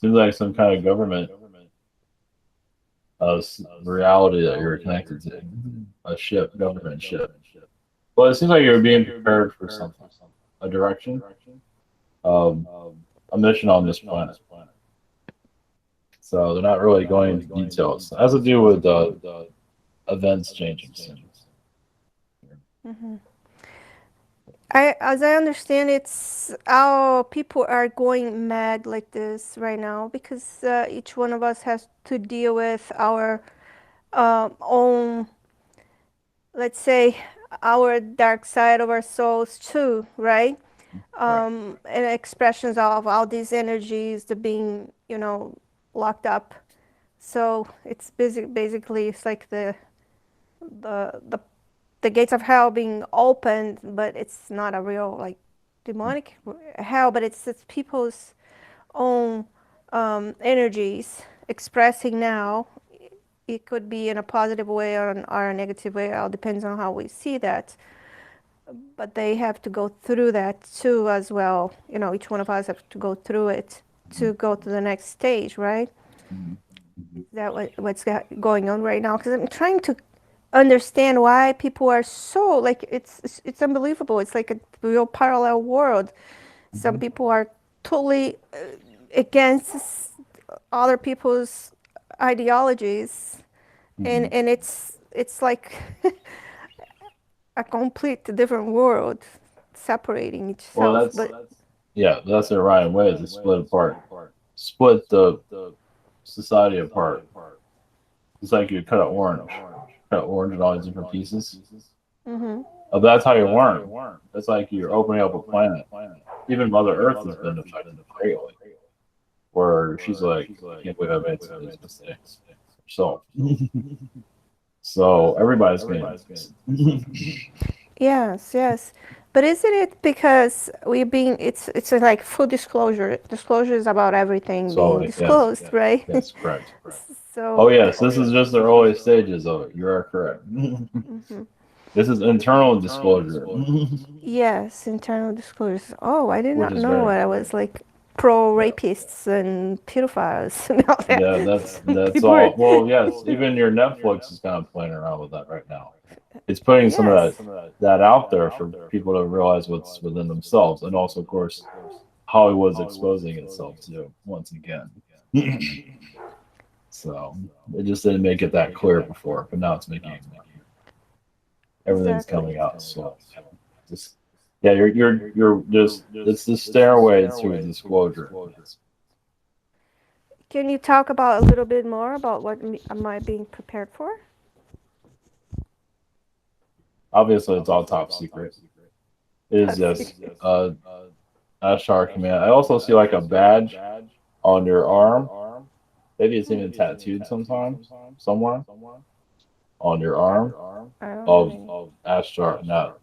Seems like some kind of government reality that you're connected to. A ship, government ship. Well, it seems like you're being prepared for something, a direction, a mission on this planet. So they're not really going into details. It has to do with events changing soon. Mm-hmm. As I understand, it's how people are going mad like this right now because each one of us has to deal with our own, let's say, our dark side of our souls too, right? And expressions of all these energies, the being, locked up. So it's basically it's like the the the gates of hell being opened, but it's not a real like demonic hell, but it's people's own energies expressing now. It could be in a positive way or a negative way. It all depends on how we see that. But they have to go through that too as well. Each one of us have to go through it to go to the next stage, right? Is that what's going on right now? Because I'm trying to understand why people are so like it's unbelievable. It's like a real parallel world. Some people are totally against other people's ideologies, and it's like a complete different world separating itself. That's the Orion way, is to split apart, split the society apart. It's like you cut an orange in all these different pieces. That's how you learn. It's like you're opening up a planet. Even Mother Earth has been affected greatly, where she's like, I can't believe I made some of these mistakes. So everybody's getting Yes. But isn't it because it's like full disclosure. Disclosure is about everything being disclosed, yes, right? Yes, correct. So this is just the early stages of it. You are correct. This is internal disclosure. Yes, internal disclosure. Oh, I did Which not is know very I was like pro rapists and pedophiles and all that. That's People all. are- Well, yes, even your Netflix is kind of playing around with that right now. It's putting some of that out there for people to realize what's within themselves, and also, of course, Hollywood's exposing itself too once again. So it just didn't make it that clear before, but now it's making it clear. Everything's coming out. So just you're just it's the stairway to disclosure. Can you talk about a little bit more about what am I being prepared for? Obviously, it's all top secret. It is just Ashtar command. I also see like a badge on your arm. Maybe it's even tattooed sometimes, somewhere on your arm of Ashtar, not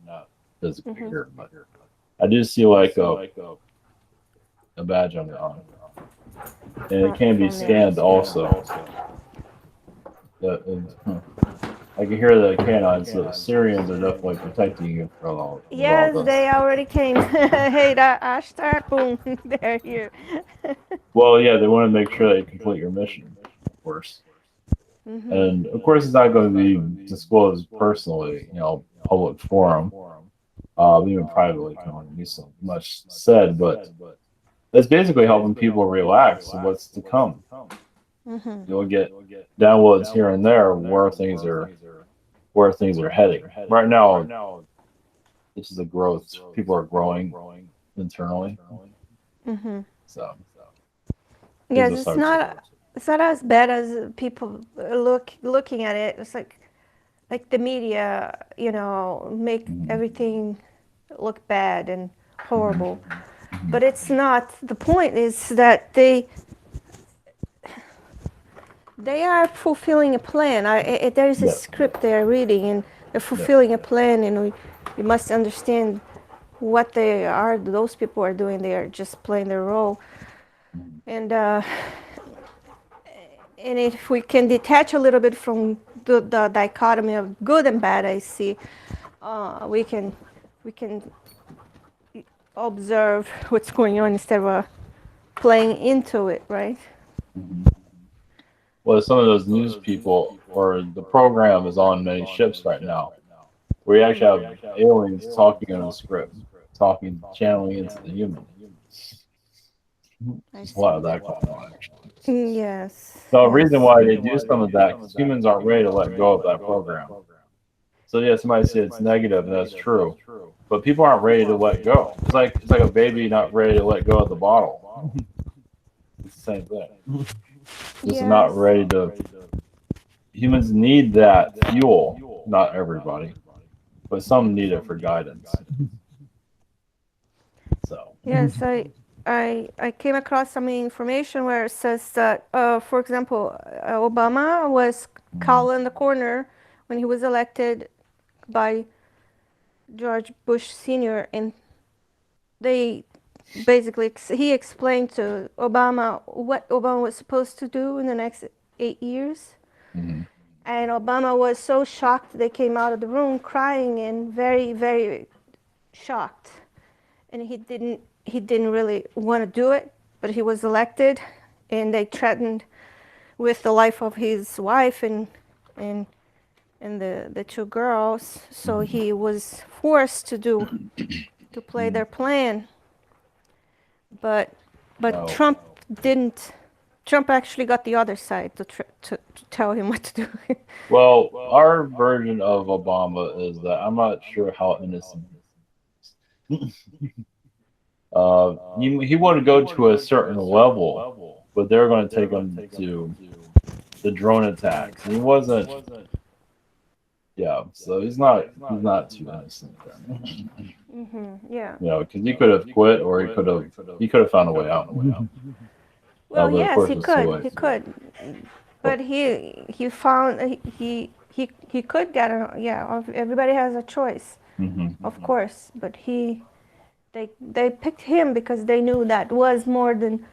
physically here, but I do see like a badge on your arm, and it can be scanned also. I can hear the canines. The Syrians are definitely protecting you from all. Yes, they already came. Hey, that Ashtar, boom, they're here. Well, yeah, they want to make sure that you complete your mission, of course. And of course, it's not going to be disclosed personally, public forum, even privately, can't be so much said, but it's basically helping people relax on what's to come. You'll get downloads here and there where things are heading. Right now, this is a growth. People are growing internally. So yes, it's not as bad as people looking at it. It's like the media, make everything look bad and horrible. But it's not. The point is that they are fulfilling a plan. There is a script they are reading, and they're fulfilling a plan, and we must understand what they are. Those people are doing. They are just playing their role, and if we can detach a little bit from the dichotomy of good and bad, I see, we can observe what's going on instead of playing into it, right? Well, some of those news people or the program is on many ships right now. We actually have aliens talking on the script, talking, channeling into the human. There's a lot of that going on, actually. Yes. So the reason why they do some of that, because humans aren't ready to let go of that program. So yeah, somebody say it's negative, and that's true. But people aren't ready to let go. It's like a baby not ready to let go of the bottle. It's the same thing. Just not ready to. Humans need that fuel. Not everybody, but some need it for guidance. So. Yes, I came across some information where it says that, for example, Obama was called in the corner when he was elected by George Bush Sr. and they basically he explained to Obama what Obama was supposed to do in the next 8 years. And Obama was so shocked they came out of the room crying and very, very shocked. And he didn't really want to do it, but he was elected, and they threatened with the life of his wife and the two girls. So he was forced to play their plan. But Trump didn't. Trump actually got the other side to tell him what to do. Well, our version of Obama is that I'm not sure how innocent he is. He wanted to go to a certain level, but they're going to take him to the drone attacks. He wasn't. Yeah, so he's not too innocent. Yeah. You know, because he could have quit, or he could have found a way out. Well, yes, he could, but he found he could get a, yeah. Everybody has a choice, of course, but they picked him because they knew that was more than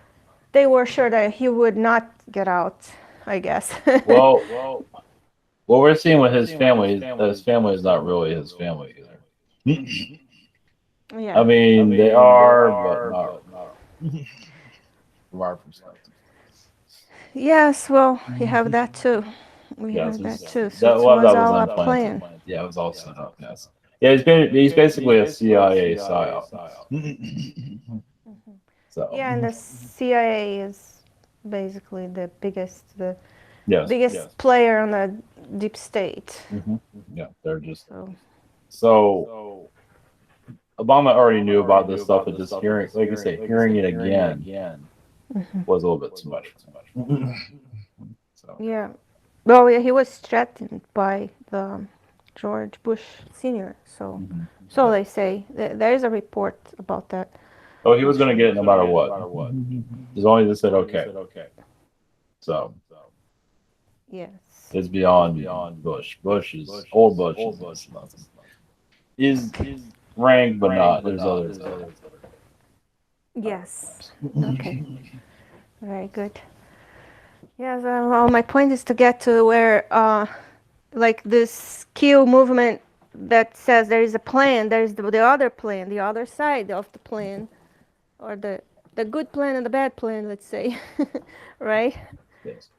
they were sure that he would not get out, I guess. Well, what we're seeing with his family is not really his family either. Yeah. I mean, they are, but not from our perspective. Yes, well, you have that too. We have that too. So That it was all a unplanned. plan. Yeah, it was all set up. Yes. Yeah, he's basically a CIA psyop. So. Yeah, and the CIA is basically the biggest player on the deep state. Yeah, they're just so. Obama already knew about this stuff, but just hearing, like you say, hearing it again was a little bit too much. So. Yeah, well, yeah, he was threatened by the George Bush Sr. So, so they say there is a report about that. Oh, he was going to get it no matter what. As long as he said okay. So. Yes. It's beyond Bush. Old Bush is ranked, but not. There's others. Yes. Okay. Very good. Yes. Well, my point is to get to where, like this Q movement that says there is a plan. There is the other plan, the other side of the plan, or the good plan and the bad plan. Let's say, right? Yes.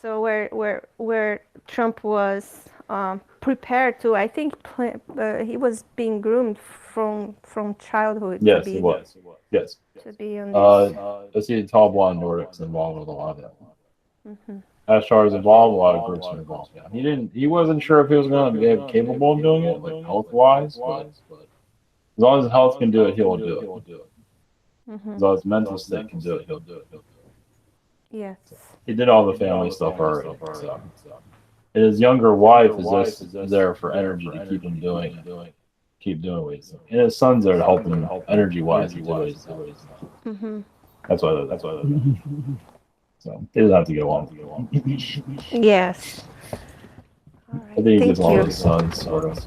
So where Trump was prepared to, I think he was being groomed from childhood. Yes, he was. Yes. To be on this. I see tall blonde Nordics involved with a lot of that. As far as involved, a lot of groups are involved. Yeah. He wasn't sure if he was going to be capable of doing it, like health-wise, but as long as his health can do it, he'll do it. As long as his mental state can do it, he'll do it. Yes. He did all the family stuff already. So. And his younger wife is just there for energy to keep him doing it. Keep doing what he's doing. And his son's there to help him energy-wise to do what he's doing. That's why. So he doesn't have to get along. Yes. All right. I think he gets along with his son, sort of.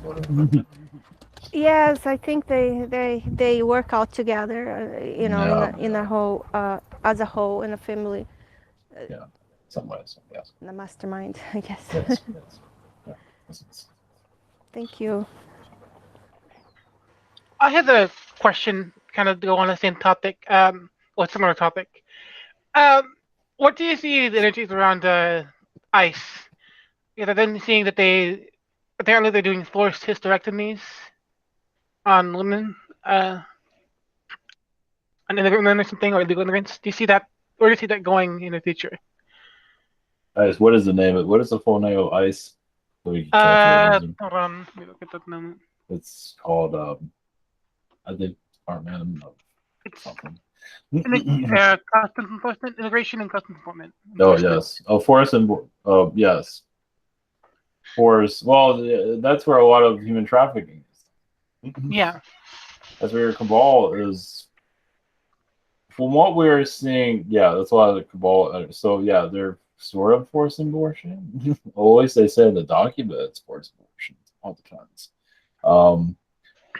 Yes, I think they work out together. You know, in a whole as a whole in a family. Yeah, some ways, yes. In a mastermind, I guess. Yes, yes. Yeah. Thank you. I have a question, kind of go on the same topic, or similar topic. Um, what do you see the energies around ice? Yeah, I've been seeing that apparently they're doing forced hysterectomies on women, on immigrant women or something, or illegal immigrants. Do you see that, or do you see that going in the future? Ice. What is the name of? What is the full name of ice? So we can catch it. Hold on, let me look at that moment. It's called I think Department of It's something. customs enforcement, immigration and customs enforcement. Oh yes. Oh, forest and yes. Forest. Well, that's where a lot of human trafficking is. Yeah. That's where your cabal is. From what we're seeing, yeah, that's a lot of the cabal. So yeah, they're sort of forced abortion. Always they say in the document it's forced abortion all the times.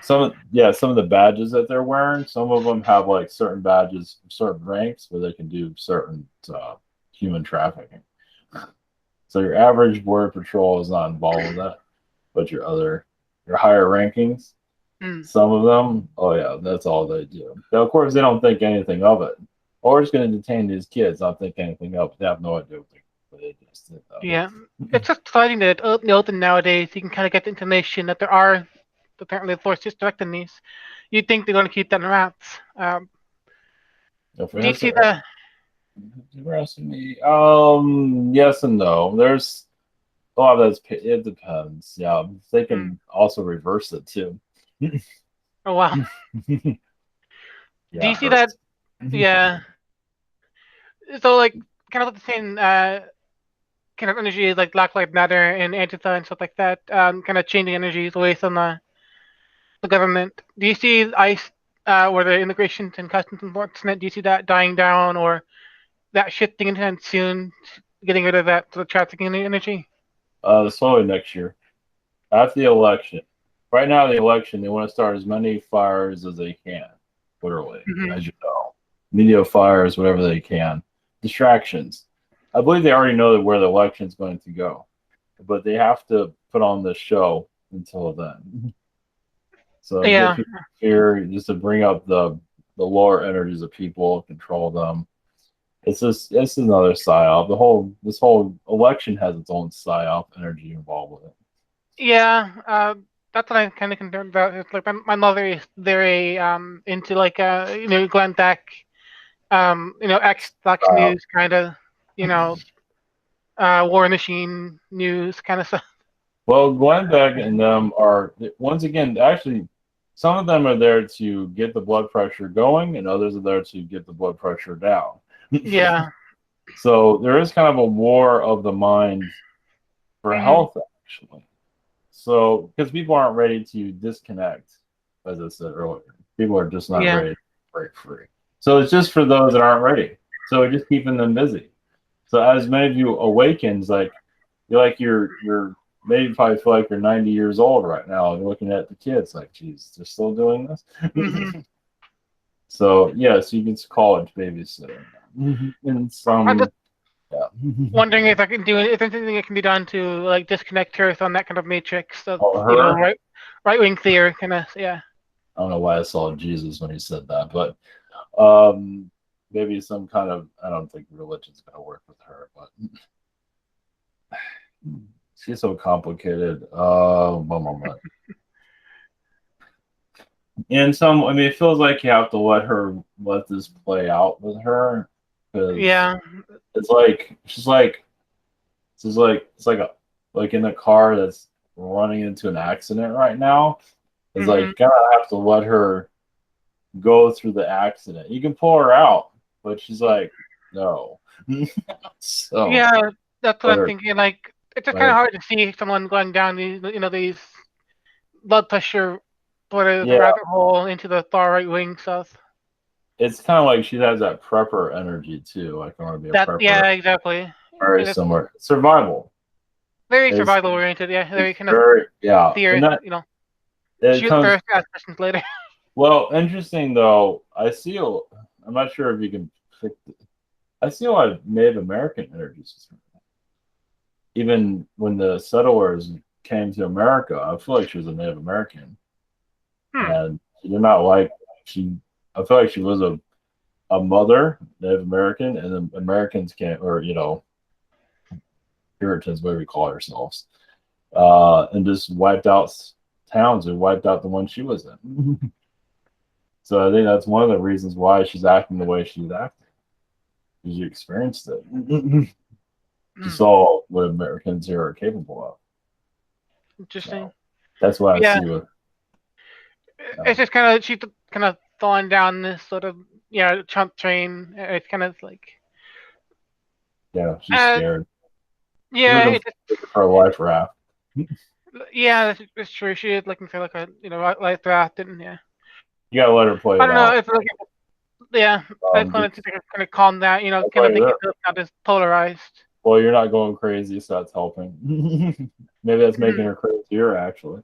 Some of the badges that they're wearing, some of them have like certain badges, certain ranks where they can do certain human trafficking. So your average border patrol is not involved with that, but your higher rankings, some of them, oh yeah, that's all they do. Now, of course, they don't think anything of it. Or it's going to detain these kids, not think anything of it. They have no idea what they just did. Yeah, it's just exciting that out in the open nowadays you can kind of get the information that there are apparently forced hysterectomies. You'd think they're going to keep that in wraps. Do you see the? Interesting me. Yes and no. There's a lot of that's. It depends. Yeah, they can also reverse it too. Oh wow. Yeah, do you see that? Yeah. So like kind of the same kind of energy like Black Lives Matter and Antifa and stuff like that. Kind of changing energies away from the government. Do you see ICE or the immigration and customs enforcement? Do you see that dying down or that shifting anytime soon, getting rid of that sort of trafficking energy? Slowly next year, after the election. Right now, the election, they want to start as many fires as they can, literally, as you know. Media fires, whatever they can. Distractions. I believe they already know where the election is going to go, but they have to put on the show until then. So get people here just to bring up the lower energies of people, control them. It's another psyop. This whole election has its own psyop energy involved with it. Yeah, that's what I'm kind of concerned about. It's like my mother is very into like Glenn Beck, X News kind of, War Machine news kind of stuff. Well, Glenn Beck and them are once again actually. Some of them are there to get the blood pressure going, and others are there to get the blood pressure down. Yeah. So there is kind of a war of the mind for health, actually. So because people aren't ready to disconnect, as I said earlier, people are just not ready to break free. So it's just for those that aren't ready. So we're just keeping them busy. So as many of you awakens, you're maybe probably feel like you're 90 years old right now and looking at the kids like, geez, they're still doing this. So yes, you can call it babysitting. And some, wondering if there's anything that can be done to like disconnect her from that kind of matrix of right wing theory kind of. Yeah. I don't know why I saw Jesus when he said that, but maybe some kind of, I don't think religion's going to work with her, but she's so complicated. And it feels like you have to let this play out with her. It's like in a car that's running into an accident right now. It's like you kind of have to let her go through the accident. You can pull her out, but she's like, no. So yeah, that's what I'm thinking. Like, it's just kind of hard to see someone going down these blood pressure rabbit hole into the far right wing stuff. It's kind of like she has that prepper energy too. Like I want to be a prepper. Yeah, exactly. Very similar. Survival. Very survival oriented. Yeah, very kind of theory. It Shoot comes first, ask questions later. well. Interesting though. I'm not sure if you can. I see a lot of Native American energies. Even when the settlers came to America, I feel like she was a Native American, and she did not like she. I feel like she was a mother, Native American, and then Americans came, or Puritans, whatever we call ourselves, and just wiped out towns and wiped out the one she was in. So I think that's one of the reasons why she's acting the way she's acting. Because you experienced it. You saw what Americans here are capable of. Interesting. So that's what I see with. It's just kind of she's kind of thawing down this sort of chump train. It's kind of like She's scared. Yeah, it's her life raft. Yeah, that's true. She is looking for like a life raft, and you gotta let her play. I don't know. It's like I just wanted to kind of calm down. Kind of make it not as polarized. Well, you're not going crazy, so that's helping. Maybe that's making her crazier, actually.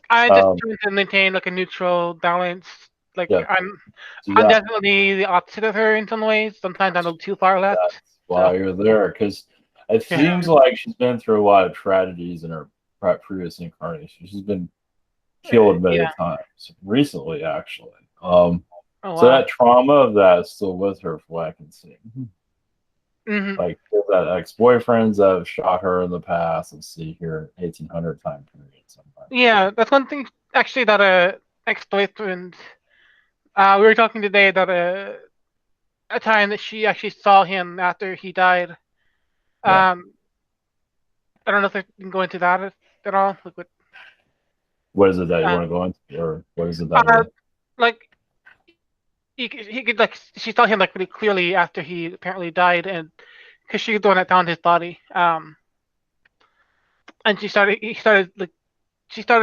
I just trying to maintain like a neutral balance. Like I'm definitely the opposite of her in some ways. Sometimes I'm a little too far left. That's why you're there, because it seems like she's been through a lot of tragedies in her previous incarnation. She's been killed many times recently, actually. So that trauma of that is still with her, from what I can see. Like that ex-boyfriends that have shot her in the past, and see here 1800 time period somewhere. Yeah, that's one thing actually that ex-boyfriend. We were talking today about a time that she actually saw him after he died. I don't know if I can go into that at all. Like what is it that you want to go into, or what is it that? Like he could like she saw him like pretty clearly after he apparently died, and because she was the one that found his body. And she started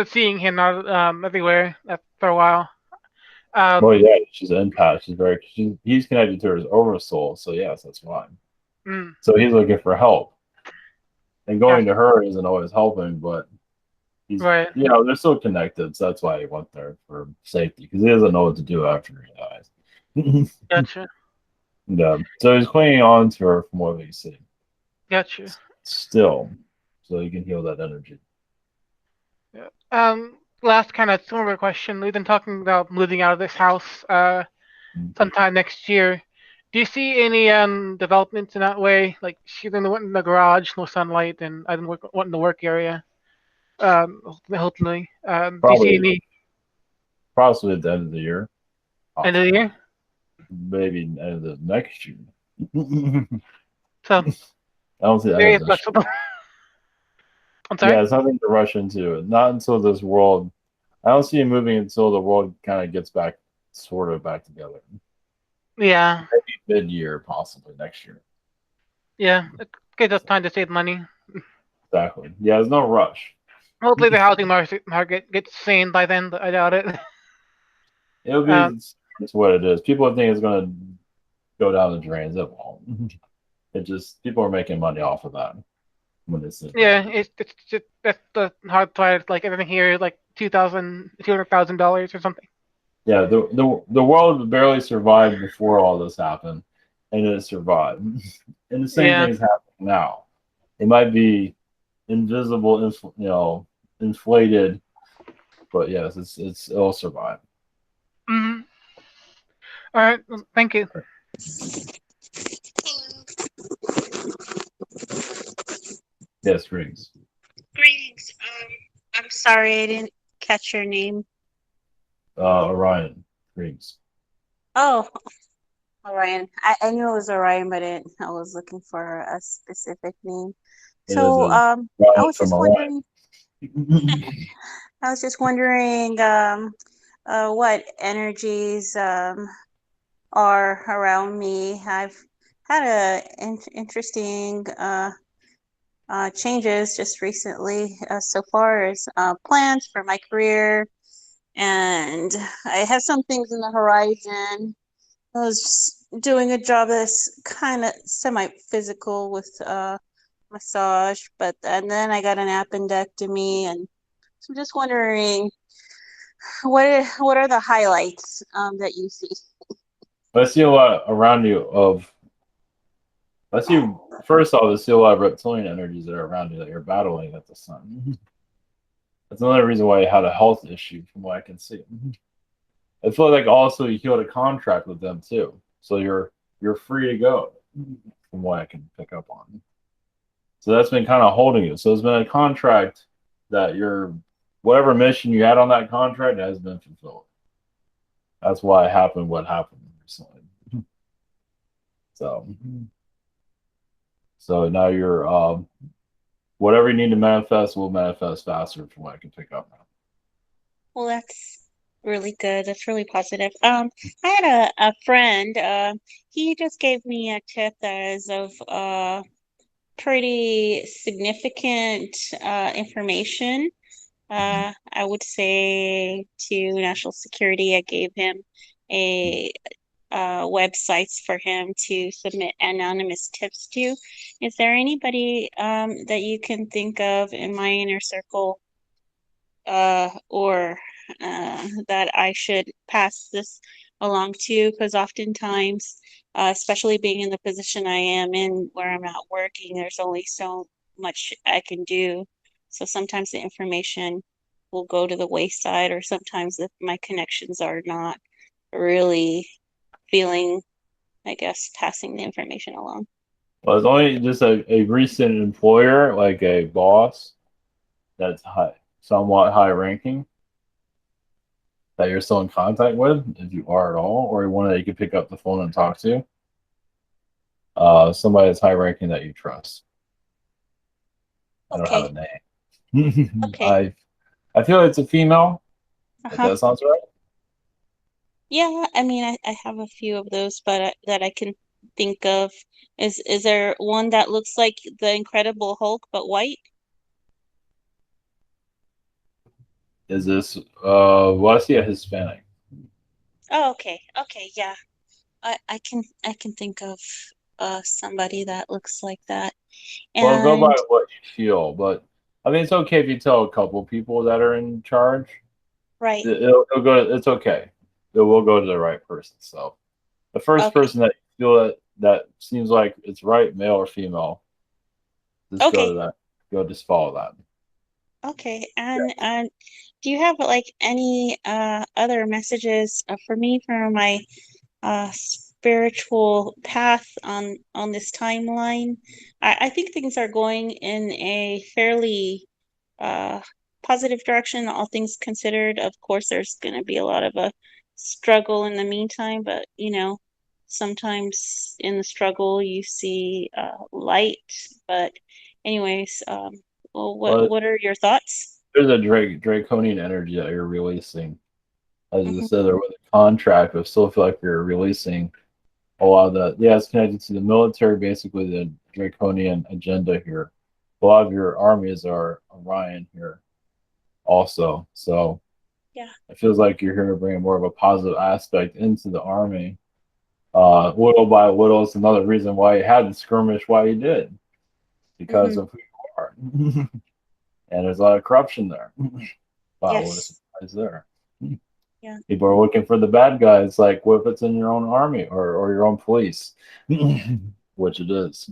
seeing him everywhere for a while. Well, she's an empath. He's connected to her oversoul, so yes, that's why. So he's looking for help, and going to her isn't always helping, but he's they're still connected, so that's why he went there for safety, because he doesn't know what to do after he dies. Gotcha. Yeah, so he's clinging on to her from what we see. Gotcha. Still, so you can heal that energy. Yeah. Last kind of similar question. We've been talking about moving out of this house sometime next year. Do you see any developments in that way? Like she's in the garage, no sunlight, and I didn't want in the work area. Hopefully. Do you see any? Possibly at the end of the year. End of the year? Maybe end of the next year. So I don't see that. Very flexible. I'm sorry? Yeah, it's nothing to rush into. Not until this world. I don't see it moving until the world kind of gets back together. Yeah. Maybe mid-year, possibly next year. Yeah, it gives us time to save money. Exactly. Yeah, there's no rush. Hopefully the housing market gets sane by then, but I doubt it. It'll be it's what it is. People think it's going to go down the drains. It won't. It just people are making money off of that. It's just that's the hard part. Like everything here is like $200,000 or something. Yeah, the world barely survived before all this happened, and it survived. And the same thing's happening now. It might be invisible, inflated, but yes, it'll survive. Mm-hmm. All right, thank you. Yes, greetings. Greetings. I'm sorry I didn't catch your name. Orion. Greetings. Oh, Orion. I knew it was Orion, but I was looking for a specific name. So, I was just wondering. I was just wondering, what energies are around me. I've had interesting changes just recently, so far as plans for my career, and I have some things in the horizon. I was doing a job that's kind of semi-physical with massage, and then I got an appendectomy, and So I'm just wondering, what are the highlights that you see? I see a lot around you of. I see first off, I see a lot of reptilian energies that are around you that you're battling at the sun. That's another reason why you had a health issue, from what I can see. I feel like also you healed a contract with them too, so you're free to go, from what I can pick up on. So that's been kind of holding you. So it's been a contract that your whatever mission you had on that contract has been fulfilled. That's why it happened what happened recently. So now you're whatever you need to manifest will manifest faster, from what I can pick up now. Well, that's really good. That's really positive. I had a friend. He just gave me a tip that is of pretty significant information. I would say to national security, I gave him a websites for him to submit anonymous tips to. Is there anybody that you can think of in my inner circle or that I should pass this along to? Because oftentimes, especially being in the position I am in where I'm not working, there's only so much I can do. So sometimes the information will go to the wayside, or sometimes if my connections are not really feeling, I guess, passing the information along. Well, it's only just a recent employer, like a boss that's somewhat high ranking, that you're still in contact with, if you are at all, or one that you can pick up the phone and talk to. Somebody that's high ranking that you trust. I don't have Okay. a name. Okay. I feel it's a female. If Uh-huh. that sounds right. Yeah, I mean, I have a few of those, but that I can think of. Is there one that looks like the Incredible Hulk but white? Is this well, I see a Hispanic. Oh, okay. Okay, yeah. I can think of somebody that looks like that. Well, go And by what you feel, but I mean it's okay if you tell a couple people that are in charge. right. It'll go. It's okay. It will go to the right person. So the first Okay. person that you feel that seems like it's right, male or female, just go to Okay. that. Go just follow that. Okay. Yeah. And do you have like any other messages for me for my spiritual path on this timeline? I think things are going in a fairly uh positive direction, all things considered. Of course, there's going to be a lot of a struggle in the meantime, but sometimes in the struggle you see light. But anyways, well, Well, what are your thoughts? there's a draconian energy that you're releasing. As I Hmm. said, there was a contract, but I still feel like you're releasing a lot of that. Yeah, it's connected to the military, basically the draconian agenda here. A lot of your armies are Orion here also. So Yeah. it feels like you're here to bring more of a positive aspect into the army. Little by little, it's another reason why you had the skirmish, why you did, because Hmm. of who you are. And there's a lot of corruption there. Wow, what a Yes. surprise there. Yeah. People are looking for the bad guys, like what if it's in your own army or your own police, which it is.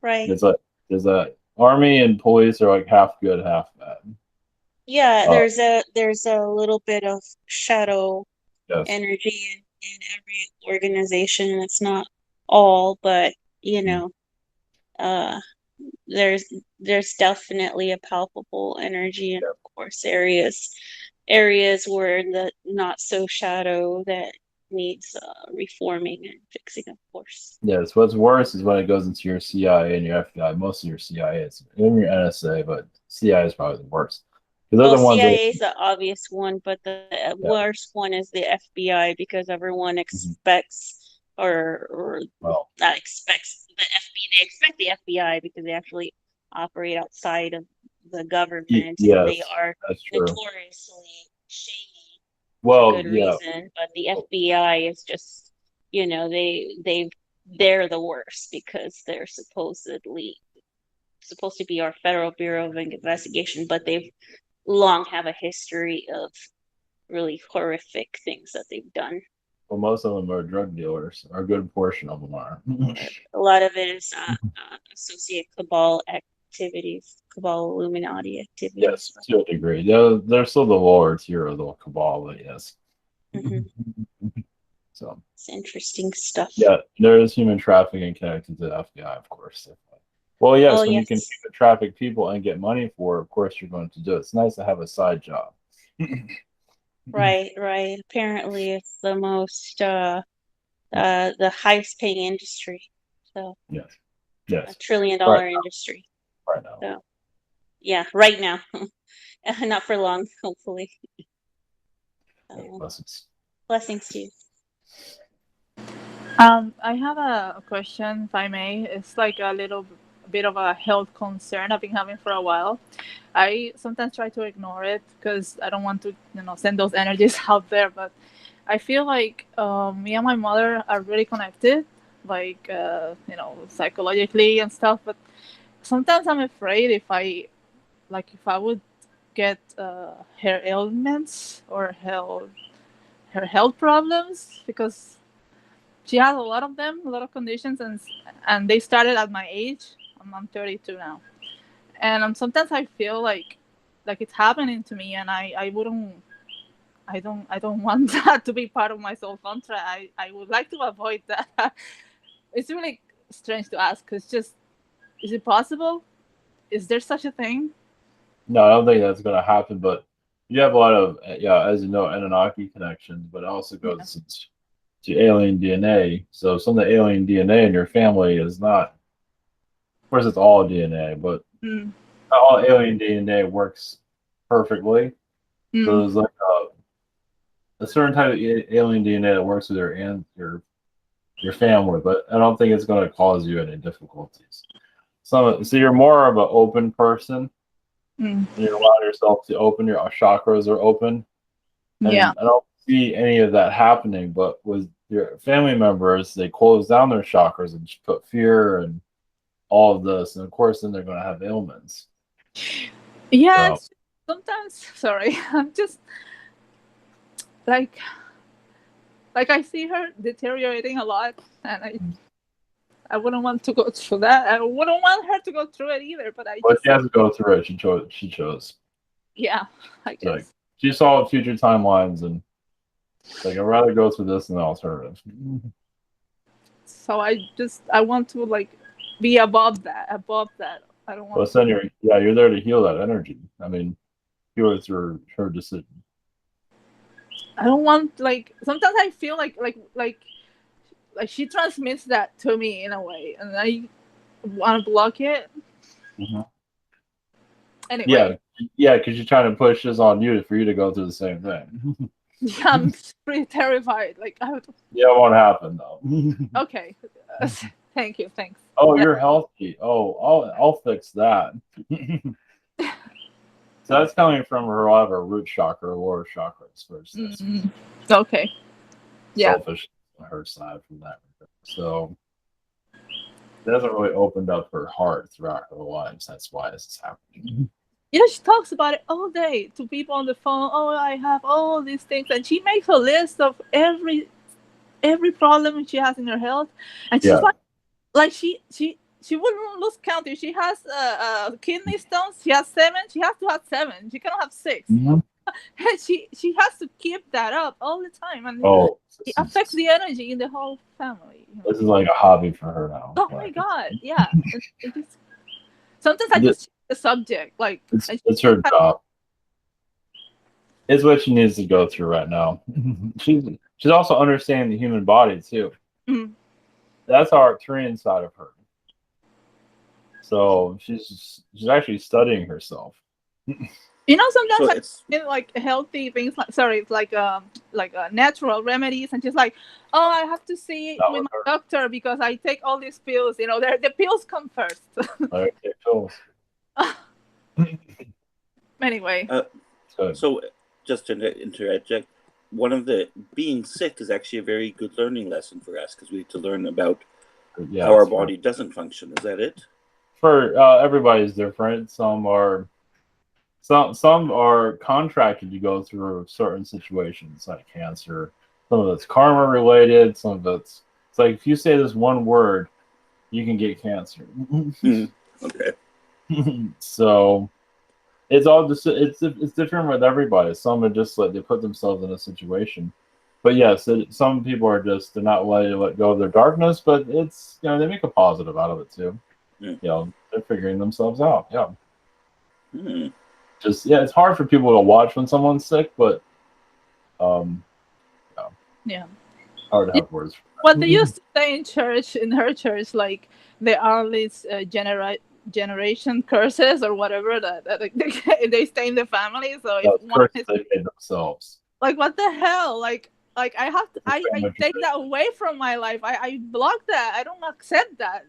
Right. It's like there's a army and police are like half good, half bad. Yeah, Uh, there's a little bit of shadow yes. energy in every organization. It's not all, but you Mm. know, uh, there's there's definitely a palpable energy, and Yeah. of course, areas where the not so shadow that needs reforming and fixing, of course. Yes. What's worse is when it goes into your CIA and your FBI. Most of your CIA is in your NSA, but CIA is probably the worst because Well, they're the ones that. CIA is the obvious one, but the Yeah. worst one is the FBI because everyone Mhm. expects or Well. not expects the FBI. They expect the FBI because they actually operate outside of the government and they Yes, are that's true. notoriously shady for Well, good yeah. reason. But the FBI is just, they're the worst because they're supposed to be our Federal Bureau of Investigation, but they've long have a history of really horrific things that they've done. Well, most of them are drug dealers. Or a good portion of them are. A lot of it is associate cabal activities, cabal Illuminati activities. Yes, to a degree. They're still the lower tier of the cabal, but yes. So it's interesting stuff. yeah, there is human trafficking connected to the FBI, of course. Well, yes, when you can traffic people and get money for it, of course you're going to do it. It's nice to have a side job. Right. Apparently, it's the most the highest paying industry. So yes, $1 trillion industry right now. So yeah, right now, not for long, hopefully. Blessings to you. I have a question, if I may. It's like a little bit of a health concern I've been having for a while. I sometimes try to ignore it because I don't want to, send those energies out there. But I feel like me and my mother are really connected, like psychologically and stuff. But sometimes I'm afraid if I would get her ailments or her health problems, because she has a lot of them, a lot of conditions, and they started at my age. I'm 32 now, and sometimes I feel like it's happening to me, and I don't want that to be part of my soul contract. I would like to avoid that. It's really strange to ask. It's just, is it possible? Is there such a thing? No, I don't think that's going to happen, but you have a lot of, as you know, Anunnaki connections, but it also goes to alien DNA. So some of the alien DNA in your family is not, of course, it's all DNA, but not all alien DNA works perfectly. So there's like a certain type of alien DNA that works with your family, but I don't think it's going to cause you any difficulties. So you're more of an open person. You allow yourself to open, your chakras are open. And I don't see any of that happening, but with your family members, they close down their chakras and put fear and all of this. And of course, then they're going to have ailments. Yeah, so. Sometimes, sorry, I'm just like I see her deteriorating a lot, and I wouldn't want to go through that. I wouldn't want her to go through it either. But she has to go through it. She chose. Yeah, I guess. Like, she saw future timelines, and I'd rather go through this than the alternative. So I want to be above that. I don't want. Well, then you're there to heal that energy. I mean, heal it through her decision. I don't want sometimes I feel like she transmits that to me in a way, and I want to block it. Anyway. Yeah, because you're trying to push this on you for you to go through the same thing. Yeah, I'm pretty terrified. Yeah, it won't happen though. Okay. Thank you. Thanks. Oh, you're healthy. Oh, I'll fix that. So that's coming from her root chakra, lower chakras first. Okay. Yeah. Selfish on her side from that. So it hasn't really opened up her heart throughout her lives. That's why this is happening. She talks about it all day to people on the phone. Oh, I have all these things, and she makes a list of every problem she has in her health, and she's like she wouldn't lose count. If she has kidney stones, she has 7. She has to have 7. She cannot have 6. And she has to keep that up all the time, and it affects the energy in the whole family. This is like a hobby for her now. Oh my God! Yeah. Sometimes I just the subject it's her job. It's what she needs to go through right now. She's also understanding the human body too. That's our Arcturian side of her. So she's actually studying herself. Sometimes it's healthy things natural remedies, and she's like, oh, I have to see with my doctor because I take all these pills. The pills come first. Okay, pills. Anyway. So just to interject, one of the being sick is actually a very good learning lesson for us because we have to learn about how our body doesn't function. Is that it? For everybody's different. Some are some are contracted to go through certain situations like cancer. Some of it's karma related. Some of it's like if you say this one word, you can get cancer. Okay. So it's all just it's different with everybody. Some are just like they put themselves in a situation. But yes, some people are just they're not ready to let go of their darkness, but it's they make a positive out of it too. They're figuring themselves out. Yeah. Just it's hard for people to watch when someone's sick, but Yeah. hard to have words. What they used to say in her church, like there are these generation curses or whatever that they stay in the family. So if one is they made themselves. like, what the hell? Like I have to, I take that away from my life. I block that. I don't accept that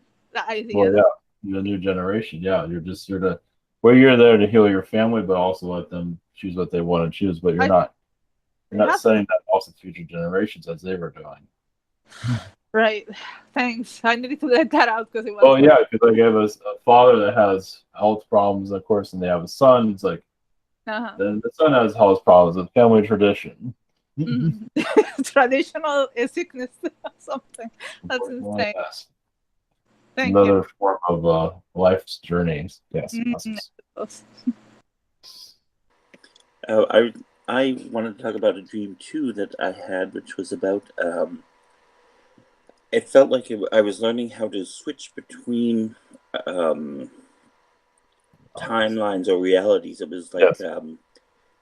idea. Well, yeah, the new generation. Yeah, you're you're there to heal your family, but also let them choose what they want to choose. But you're not saying that also future generations as they were doing. Right. Thanks. I needed to let that out because it was. Well, yeah, because like I have a father that has health problems, of course, and they have a son. It's like then the son has health problems. It's family tradition. Traditional sickness or something. That's insane. Yes. Thank Another you. form of life's journeys. Yes. I wanted to talk about a dream too that I had, which was about. It felt like I was learning how to switch between timelines or realities. It was like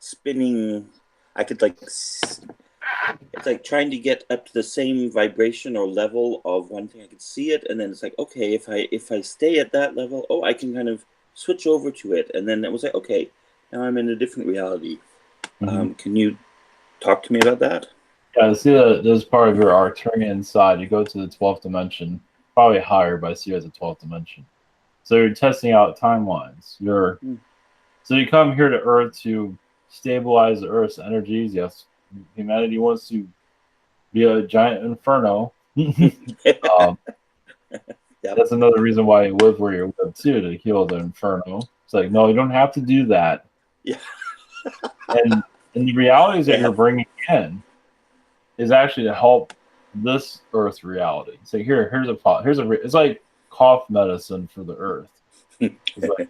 spinning. I could it's like trying to get up to the same vibration or level of one thing. I could see it, and then it's like, okay, if I stay at that level, I can kind of switch over to it, and then it was like, okay, now I'm in a different reality. Can you talk to me about that? Yeah, see there's part of your Arcturian side. You go to the 12th dimension, probably higher, but I see it as a 12th dimension. So you're testing out timelines. So you come here to Earth to stabilize the Earth's energies. Yes, humanity wants to be a giant inferno. That's another reason why you live where you live too, to heal the inferno. It's like, no, you don't have to do that. Yeah. and the realities that you're bringing in is actually to help this Earth reality. So here's it's like cough medicine for the Earth. It's like,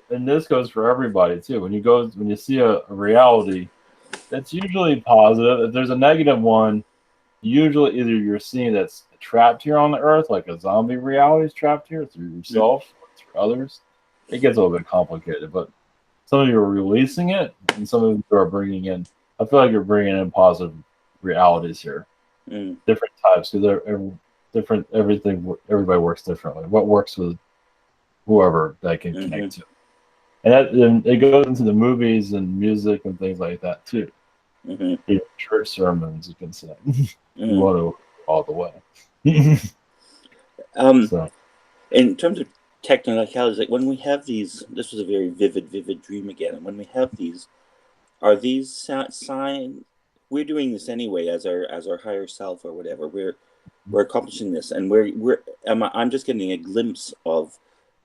and this goes for everybody too. When you see a reality, that's usually positive. If there's a negative one, usually either you're seeing that's trapped here on the Earth, like a zombie reality is trapped here through yourself or through others. It gets a little bit complicated, but some of you are releasing it, and some of you are bringing in. I feel like you're bringing in positive realities here, different types. Because they're different. Everybody works differently. What works with whoever that can connect to, and it goes into the movies and music and things like that too. Church sermons, you can say. You want to all the way. In terms of technicalities, like when we have these, this was a very vivid dream again. And when we have these, are these signs? We're doing this anyway as our higher self or whatever. We're accomplishing this, and I'm just getting a glimpse of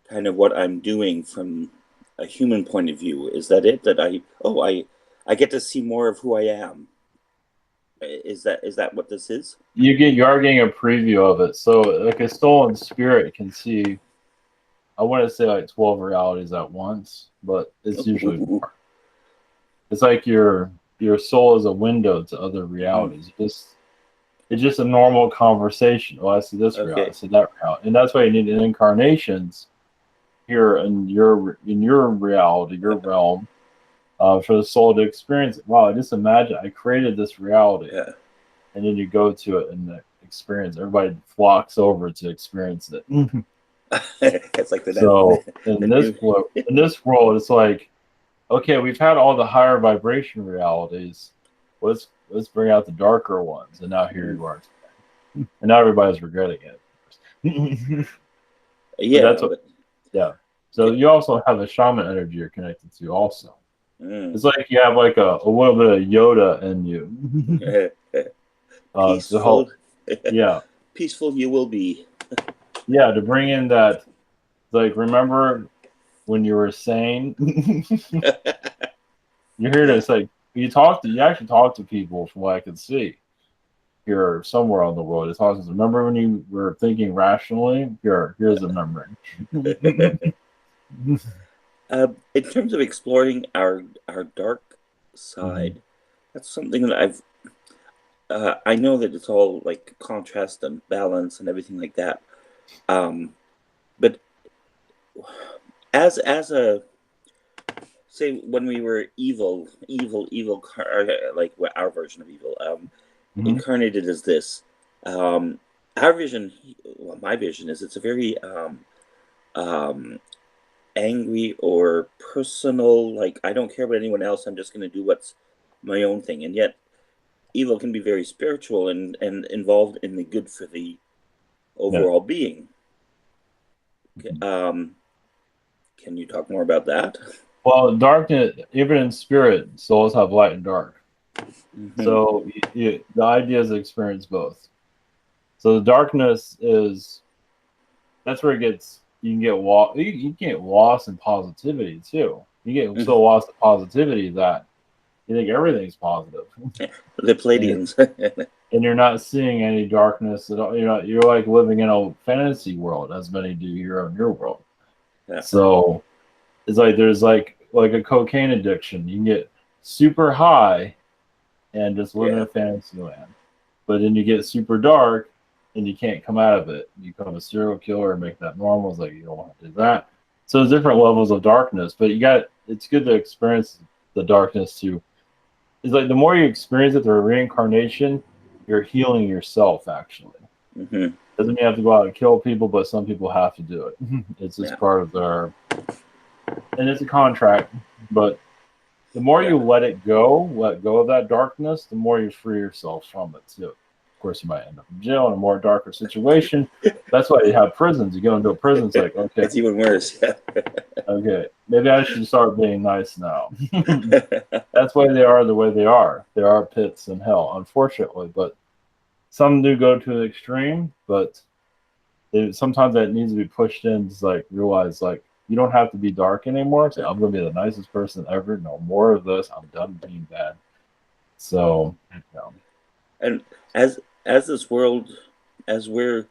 kind of what I'm doing from a human point of view. Is that it? That I get to see more of who I am. Is that what this is? You are getting a preview of it. So like a stolen spirit can see, I want to say like 12 realities at once, but it's usually more. It's like your soul is a window to other realities. It's just a normal conversation. Oh, I see this reality, I see that reality. And that's why you need incarnations here in your reality, your realm, for the soul to experience it. Wow, just imagine I created this reality. Yeah. And then you go to it and experience. Everybody flocks over to experience it. It's like in this world, it's like, okay, we've had all the higher vibration realities. Let's bring out the darker ones, and now here you are today. And now everybody's regretting it. So you also have the shaman energy you're connected to also. It's like you have like a little bit of Yoda in you. Peaceful. Yeah. Peaceful you will be. Yeah, to bring in that, like, remember when you were sane. You're here to, it's like, you actually talk to people from what I can see. You're somewhere on the world. It's awesome. Remember when you were thinking rationally? Here's a memory. In terms of exploring our dark side, that's something that I know that it's all like contrast and balance and everything like that. But as a say when we were evil, like our version of evil, incarnated as this, our vision, well, my vision is it's a very angry or personal, like I don't care about anyone else, I'm just going to do what's my own thing. And yet evil can be very spiritual and involved in the good for the overall being. Can you talk more about that? Well, darkness, even in spirit, souls have light and dark. So the idea is to experience both. So the darkness that's where you can get lost. You can get lost in positivity too. You get so lost in positivity that you think everything's positive. The Palladians. And you're not seeing any darkness at all. You're like living in a fantasy world, as many do here in your world. Yeah. So it's like there's like a cocaine addiction. You can get super high and just live in a fantasy land. But then you get super dark and you can't come out of it. You become a serial killer and make that normal. It's like you don't want to do that. So there's different levels of darkness, but it's good to experience the darkness too. It's like the more you experience it through reincarnation, you're healing yourself actually. Doesn't mean you have to go out and kill people, but some people have to do it. It's just part of and it's a contract, but the more you let go of that darkness, the more you free yourself from it too. Of course, you might end up in jail in a more darker situation. That's why you have prisons. You go into a prison, it's like, okay. It's even worse. Okay, maybe I should start being nice now. That's why they are the way they are. There are pits in hell, unfortunately, but some do go to the extreme, but sometimes that needs to be pushed in to like realize like you don't have to be dark anymore. So I'm going to be the nicest person ever. No more of this. I'm done being bad. So, and as this world, as we're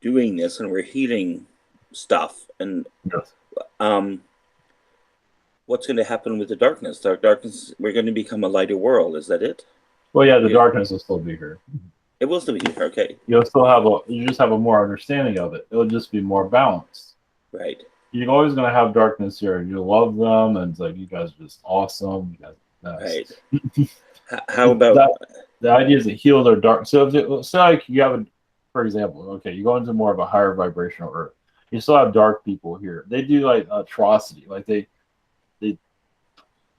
doing this and we're healing stuff, and what's going to happen with the darkness? Darkness, we're going to become a lighter world. Is that it? Well, yeah, the darkness will still be here. It will still be here. Okay. You just have a more understanding of it. It'll just be more balanced. Right. You're always going to have darkness here. You love them, and it's like you guys are just awesome. You guys are nice. Right. How about the idea is to heal their dark? So if like you have for example, okay, you go into more of a higher vibrational earth. You still have dark people here. They do like atrocity, like they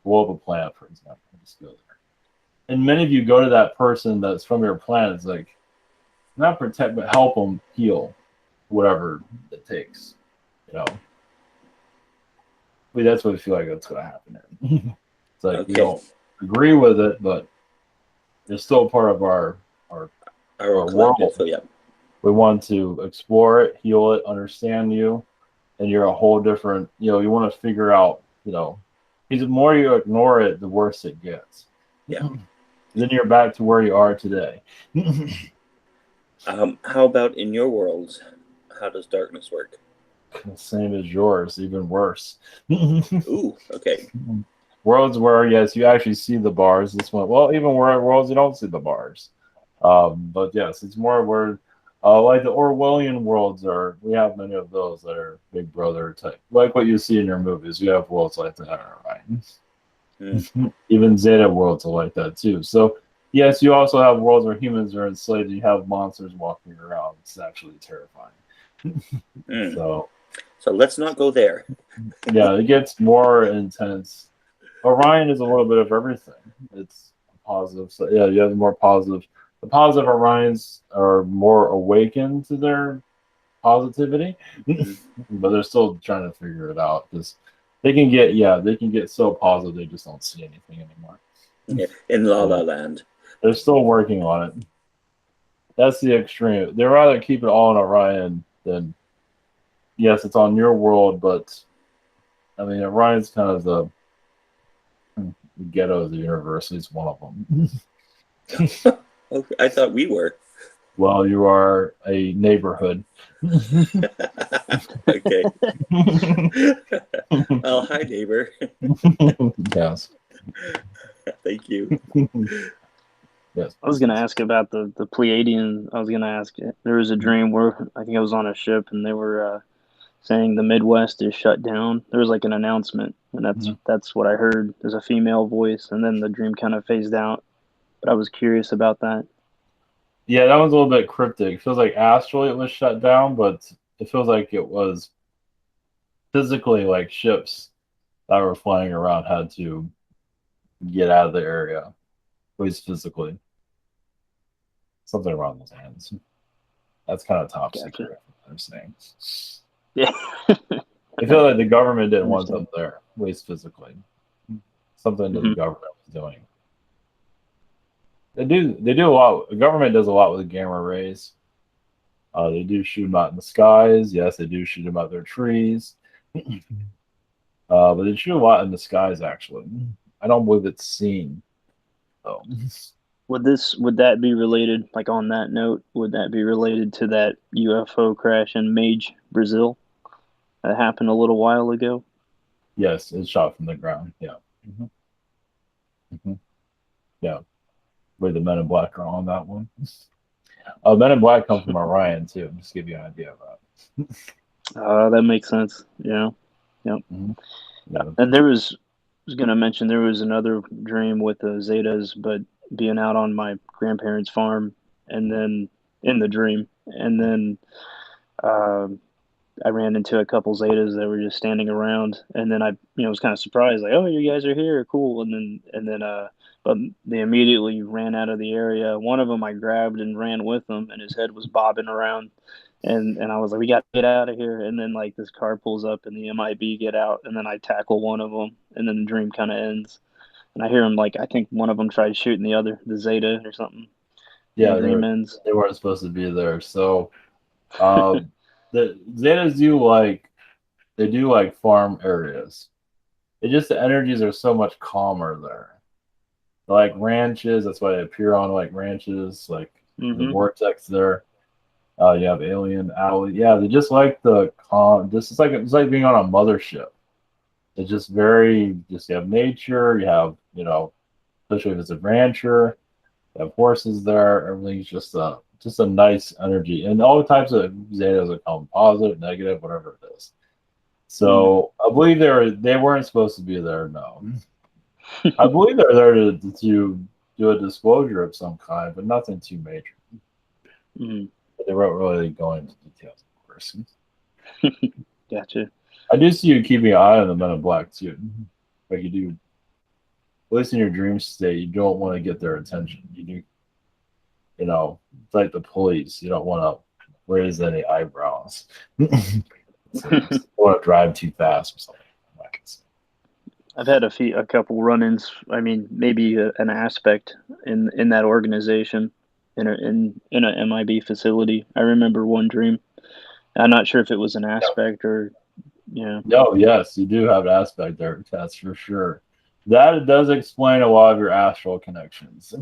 blow up a planet, for example. Just go there. And many of you go to that person that's from your planet. It's like not protect, but help them heal, whatever it takes. But that's what I feel like that's going to happen. It's like we don't agree with it, but it's still part of our world. So, yeah. We want to explore it, heal it, understand you, and you're a whole different. You want to figure out. The more you ignore it, the worse it gets. Yeah. Then you're back to where you are today. How about in your world? How does darkness work? The same as yours, even worse. Ooh, okay. Worlds where, yes, you actually see the bars. This one, well, even worlds you don't see the bars. But yes, it's more where, like the Orwellian worlds are. We have many of those that are Big Brother type, like what you see in your movies. You have worlds like that, right? Even Zeta worlds are like that too. So yes, you also have worlds where humans are enslaved. And you have monsters walking around. It's actually terrifying. So let's not go there. Yeah, it gets more intense. Orion is a little bit of everything. It's positive. So yeah, you have more positive. The positive Orions are more awakened to their positivity, but they're still trying to figure it out because they can get so positive they just don't see anything anymore. Yeah, in La La Land. They're still working on it. That's the extreme. They'd rather keep it all in Orion than, yes, it's on your world, but I mean, Orion's kind of the ghetto of the universe. He's one of them. Oh, I thought we were. Well, you are a neighborhood. Okay. Oh, hi, neighbor. Yes. Thank you. Yes. I was gonna ask about the Pleiadian. I was gonna ask. There was a dream where I think I was on a ship and they were saying the Midwest is shut down. There was like an announcement, and that's what I heard. There's a female voice, and then the dream kind of phased out. But I was curious about that. Yeah, that was a little bit cryptic. It feels like astrally it was shut down, but it feels like it was physically like ships that were flying around had to get out of the area, at least physically. Something around those hands. That's kind of top secret, I'm saying. Yeah. I feel like the government didn't want them there, at least physically. Something that the government was doing. They do a lot. The government does a lot with the gamma rays. They do shoot them out in the skies. Yes, they do shoot them out their trees. But they shoot a lot in the skies, actually. I don't believe it's seen. So. Would that be related, like on that note, would that be related to that UFO crash in Mage, Brazil? That happened a little while ago? Yes, it's shot from the ground. Yeah. Yeah. Where the Men in Black are on that one. Men in Black come from Orion, too. Just to give you an idea of that. That makes sense. Yeah. Yep. Yeah. And I was going to mention there was another dream with the Zetas, but being out on my grandparents' farm, and then in the dream, and then I ran into a couple Zetas that were just standing around, and then I was kind of surprised, like, oh, you guys are here, cool, and then but they immediately ran out of the area. One of them I grabbed and ran with him, and his head was bobbing around, and I was like, we got to get out of here. And then like this car pulls up, and the MIB get out, and then I tackle one of them, and then the dream kind of ends. And I hear him like, I think one of them tried shooting the Zeta or something. Yeah, the dream ends. They weren't supposed to be there. So the Zetas do like farm areas. It just the energies are so much calmer there. Like ranches, that's why they appear on like ranches, like the vortex there. You have Alien Alley. Yeah, they just like the calm. It's like being on a mothership. It's just you have nature, you have, especially if it's a rancher, you have horses there, everything's just a nice energy. And all types of Zetas are called positive, negative, whatever it is. So I believe they weren't supposed to be there, no. I believe they're there to do a disclosure of some kind, but nothing too major. But they weren't really going into details, of course. Gotcha. I do see you keeping an eye on the Men in Black too. Like you do, at least in your dream state, you don't want to get their attention. You do, it's like the police. You don't want to raise any eyebrows. So you don't want to drive too fast or something. I've had a couple run-ins. I mean, maybe an aspect in that organization in a MIB facility. I remember one dream. I'm not sure if it was an aspect or. No, yes, you do have an aspect there. That's for sure. That does explain a lot of your astral connections.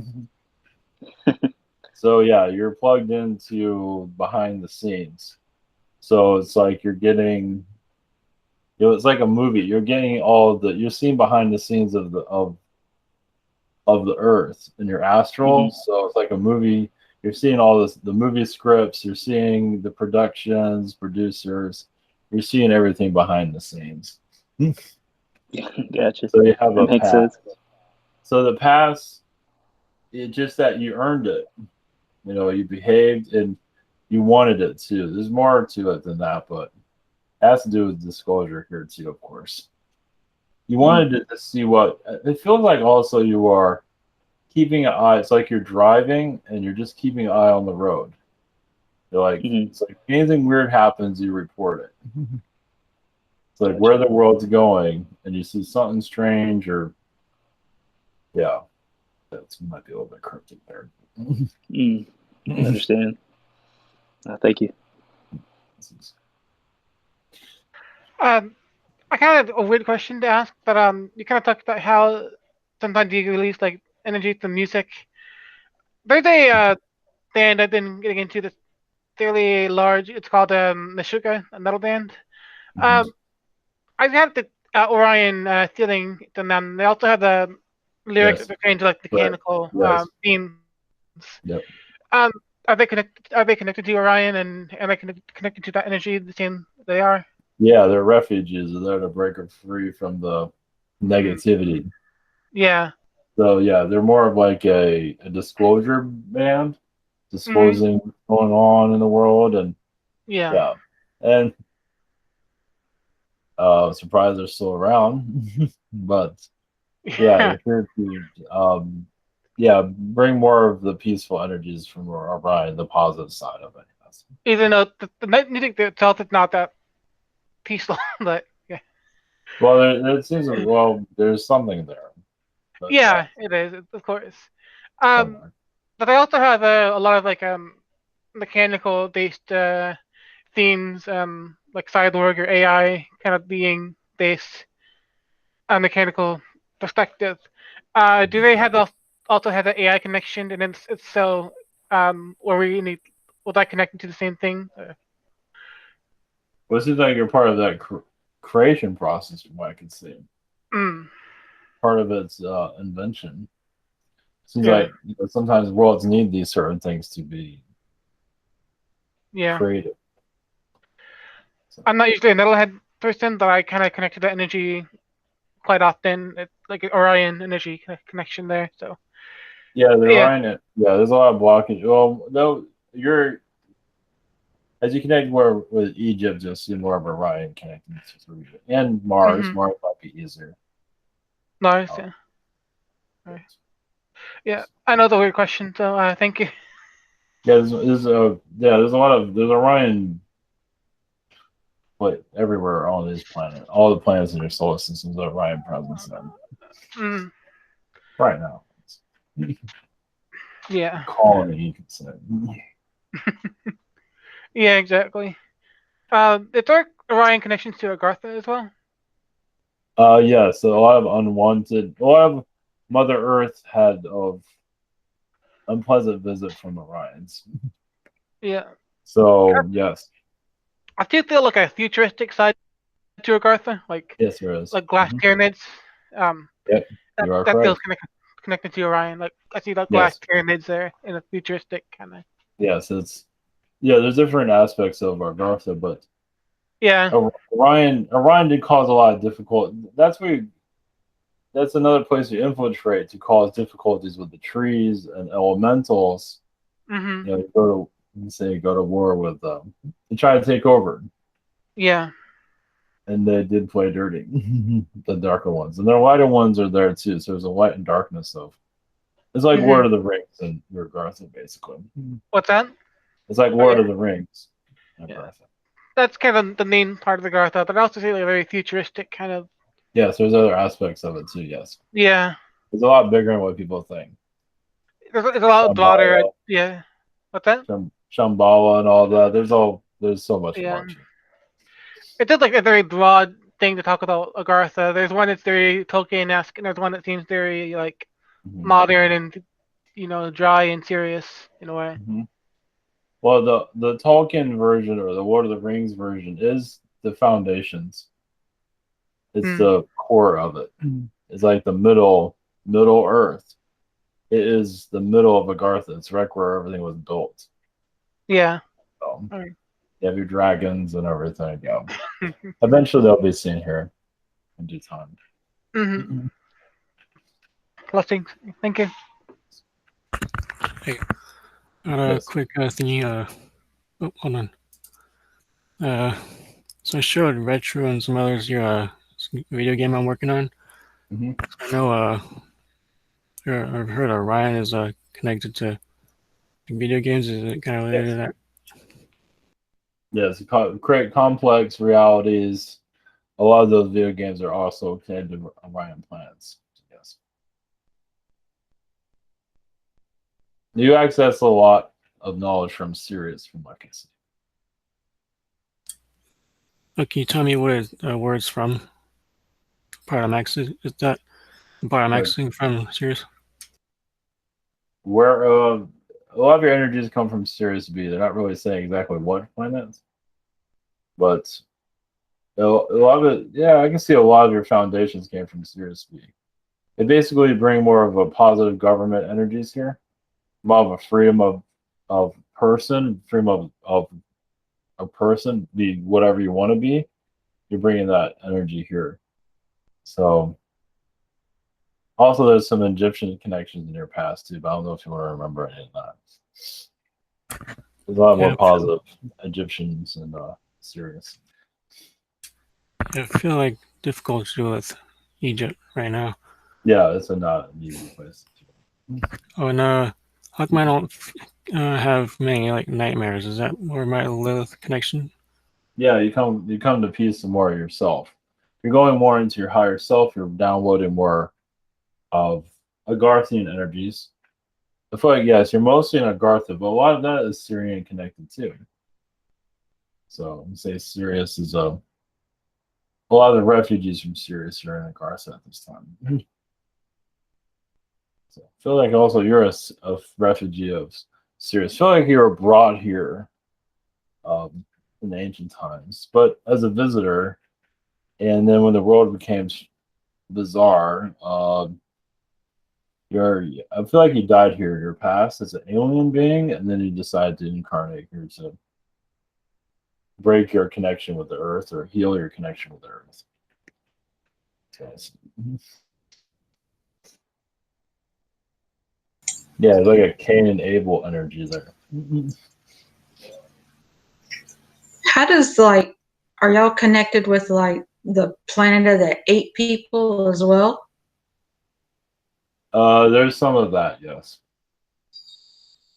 So yeah, you're plugged into behind the scenes. So it's like you're getting, it's like a movie. You're getting you're seeing behind the scenes of the Earth in your astral. So it's like a movie. You're seeing all the movie scripts. You're seeing the productions, producers. You're seeing everything behind the scenes. Gotcha. So you have that makes sense. So the past, it's just that you earned it. You behaved and you wanted it too. There's more to it than that, but it has to do with disclosure here too, of course. You wanted to see what it feels like. Also, you are keeping an eye. It's like you're driving and you're just keeping an eye on the road. You're like, it's like anything weird happens, you report it. It's like where the world's going, and you see something strange, or that might be a little bit cryptic there. I understand. Thank you. I kind of a weird question to ask, but you kind of talked about how sometimes you release like energy through music. There's a band I've been getting into that's fairly large. It's called Meshuggah, a metal band. Um, I've had the Orion feeling to them. They also have the lyrics Yes. that pertain to like Right. mechanical Yes. themes. Yep. Are they connected? Are they connected to Orion, and are they connected to that energy the same they are? Yeah, they're refuges. They're to break them free from the negativity. Yeah. So yeah, they're more of like a disclosure band, disclosing what's going on in the world, and Yeah. yeah, and surprised they're still around, but yeah, they're here to yeah, bring more of the peaceful energies from Orion, the positive side of it. Yes. Even though the music itself is not that peaceful, but yeah. Well, it seems well, there's something there, but Yeah, it is, of course. somewhere. But I also have a lot of like mechanical based themes, like cyborg or AI kind of being based mechanical perspective. Do they have also have the AI connection, and it's so or we need will that connect to the same thing? Well, it seems like you're part of that creation process, from what I can see. Mm, Part of its invention. Seems yeah, like sometimes worlds need these certain things to be yeah. creative. So, I'm not usually a metalhead person, but I kind of connect to the energy quite often. It's like an Orion energy connection there. So yeah, the yeah. Orion. Yeah, there's a lot of blockage. Well, though you're as you connect more with Egypt, you'll see more of Orion connecting to Egypt and Mars. Mm-hmm. Mars might be easier. Nice. Oh, Yeah. Right. Yeah. I know the weird question, so thank you. yeah, there's a lot of there's Orion, but everywhere on this planet, all the planets in your solar system, there's Orion presence in Mm, right now. yeah. Colony, you could say. Yeah. Exactly. Is there Orion connections to Agartha as well? Yeah, so a lot of a lot of Mother Earth had of unpleasant visit from Orions. Yeah. So yes, I do feel like a futuristic side to Agartha, yes, there is. like glass pyramids. Um, Yep, that you are that feels correct. connected to Orion. Like I see like glass Yes, pyramids there in a futuristic kind of. yes, it's there's different aspects of Argartha, but Yeah. Orion did cause a lot of difficult. That's another place you infiltrate to cause difficulties with the trees and elementals. Mm-hmm. You go to war with them. They try to take over, Yeah. and they did play dirty. The darker ones, and the lighter ones are there too. So there's a light and darkness of. It's like Mm-hmm. Lord of the Rings and Gartha, basically. What's that? It's like Oh, Lord yeah. of the Rings and Yeah. Gartha. That's kind of the main part of the Gartha, but I also see like a very futuristic kind of. Yes, there's other aspects of it too. Yes, Yeah. it's a lot bigger than what people think. It's a lot broader. Shambhala, Yeah. What's that? Shambhala, and all that. There's so much Yeah. more to it. It's just like a very broad thing to talk about Agartha. There's one that's very Tolkien-esque, and there's one that seems very like Mm-hmm. modern and dry and serious in a way. Mm-hmm. Well, the Tolkien version or the Lord of the Rings version is the foundations. It's the core of it. It's like the Middle Earth. It is the middle of Agartha. It's right where everything was built. Yeah. So, Right. you have your dragons and everything. Yeah. Eventually, they'll be seen here in due time. Mm-hmm. Blessings. Thank you. Hey, got a quick thingy. Oh, hold on. So I showed Retro and some others your video game I'm working on. Mm-hmm. I know I've heard Orion is connected to video games. Is it kind of related to that? Yes, create complex realities. A lot of those video games are also connected to Orion planets. Yes. You access a lot of knowledge from Sirius, from what I can see. Oh, can you tell me where it's from? Parallax. Is that parallaxing from Sirius? Where a lot of your energies come from Sirius B. They're not really saying exactly what planets, but a lot of it, yeah, I can see a lot of your foundations came from Sirius B. They basically bring more of a positive government energies here, more of a freedom of person, freedom of a person, be whatever you want to be. You're bringing that energy here. So also there's some Egyptian connections in your past too, but I don't know if you want to remember any of that. There's a lot more positive Egyptians and Sirius. I feel like difficult to do with Egypt right now. Yeah, it's not an easy place. Oh, and how come I don't have many like nightmares? Is that where my Lilith connection? Yeah, you come to peace more of yourself. You're going more into your higher self. You're downloading more of Agarthian energies. I feel like yes, you're mostly in Agartha, but a lot of that is Syrian connected too. So say Sirius is a lot of the refugees from Sirius are in Agartha at this time. So I feel like also you're a refugee of Sirius. I feel like you were brought here in ancient times, but as a visitor, and then when the world became bizarre, I feel like you died here in your past as an alien being, and then you decided to incarnate here to break your connection with the earth or heal your connection with the earth. Yes. Yeah, it's like a Cain and Abel energy there. How does are y'all connected with the planet of the 8 people as well? There's some of that, yes.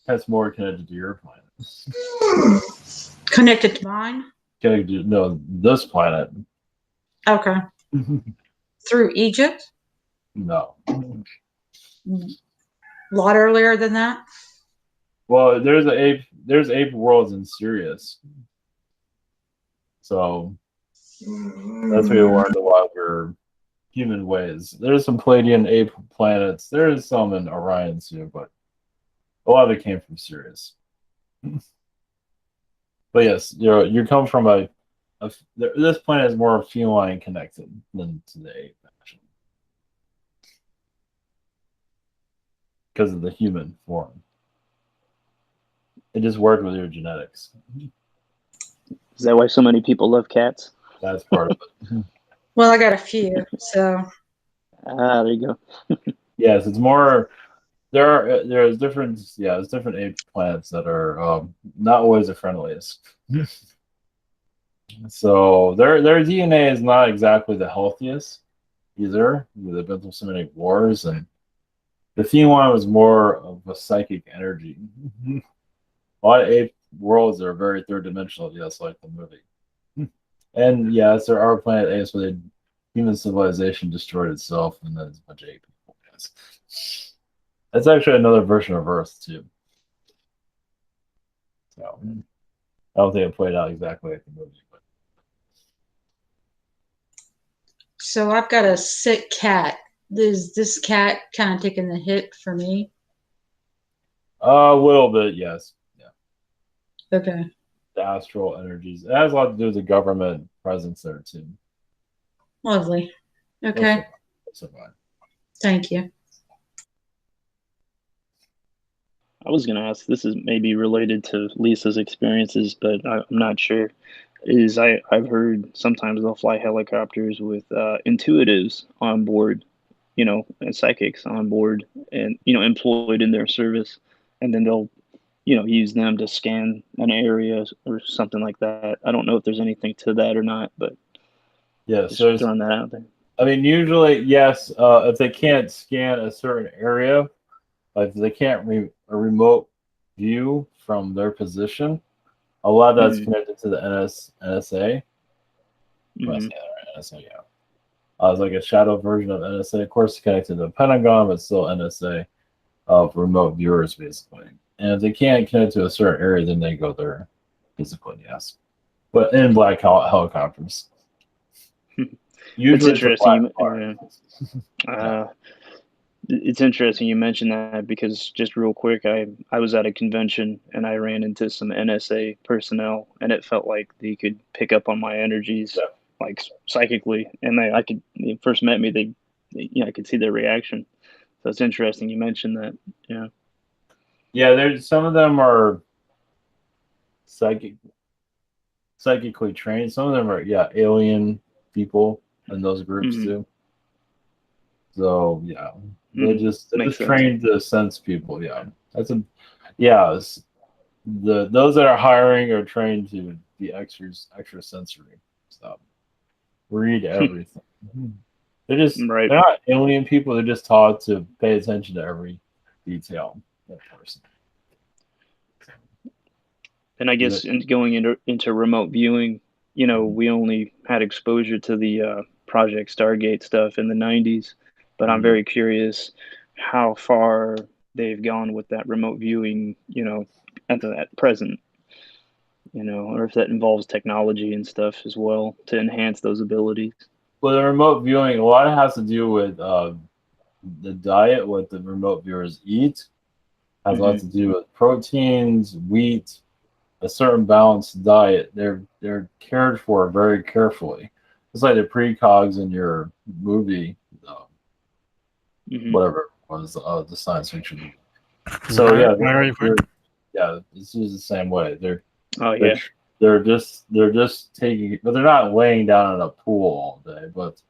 That's more connected to your planet. Connected to mine? Connected to this planet. Okay. Through Egypt? No. A lot earlier than that? Well, there's 8 worlds in Sirius. So that's where you learned a lot of your human ways. There's some Palladian 8 planets. There is some in Orion too, but a lot of it came from Sirius. But yes, you come from this planet is more feline connected than to the 8 faction because of the human form. It just worked with your genetics. Is that why so many people love cats? That's part of it. Well, I got a few, so. There you go. Yes, it's more. There's different 8 planets that are not always the friendliest. So their DNA is not exactly the healthiest either. They've been through so many wars, and the feline was more of a psychic energy. A lot of 8 worlds are very third dimensional, yes, like the movie. And yes, there are planet A's where human civilization destroyed itself, and then it's a bunch of 8 people. Yes. That's actually another version of Earth too. So I don't think it played out exactly like the movie. But. So I've got a sick cat. Is this cat kind of taking the hit for me? A little bit, yes. Yeah. Okay. The astral energies. It has a lot to do with the government presence there too. Lovely. Okay. Thank you. I was going to ask, this is maybe related to Lisa's experiences, but I'm not sure. I've heard sometimes they'll fly helicopters with intuitives on board, and psychics on board, and employed in their service, and then they'll use them to scan an area or something like that. I don't know if there's anything to that or not, but yes, just throwing that out there. I mean, usually, yes, if they can't scan a certain area, like if they can't a remote view from their position, a lot of that's connected to the NSA. NSA, yeah. It's like a shadow version of NSA. Of course, it's connected to the Pentagon, but still NSA of remote viewers, basically. And if they can't connect to a certain area, then they go there physically, yes. But in black helicopters. Usually it's a interesting. black card. It's interesting you mentioned that because just real quick, I was at a convention and I ran into some NSA personnel, and it felt like they could pick up on my energies, Yeah. like psychically, and I could when they first met me, I could see their reaction. So it's interesting you mentioned that. Yeah. Yeah, there's some of them are psychically trained. Some of them are alien people in those groups Mhm. too. So they're just Makes sense. trained to sense people. Yeah, those that are hiring are trained to be extrasensory. So read everything. They're Right. not alien people. They're just taught to pay attention to every detail of that person. And I guess going into remote viewing, we only had exposure to the Project Stargate stuff in the 90s, but I'm very curious how far they've gone with that remote viewing, at present, or if that involves technology and stuff as well to enhance those abilities. Well, the remote viewing, a lot of it has to do with the diet, what the remote viewers eat. Has a lot to do with proteins, wheat, a certain balanced diet. They're cared for very carefully. It's like the precogs in your movie, whatever it was, the science fiction movie. So it's used the same way. They're just taking, but they're not laying down in a pool all day, but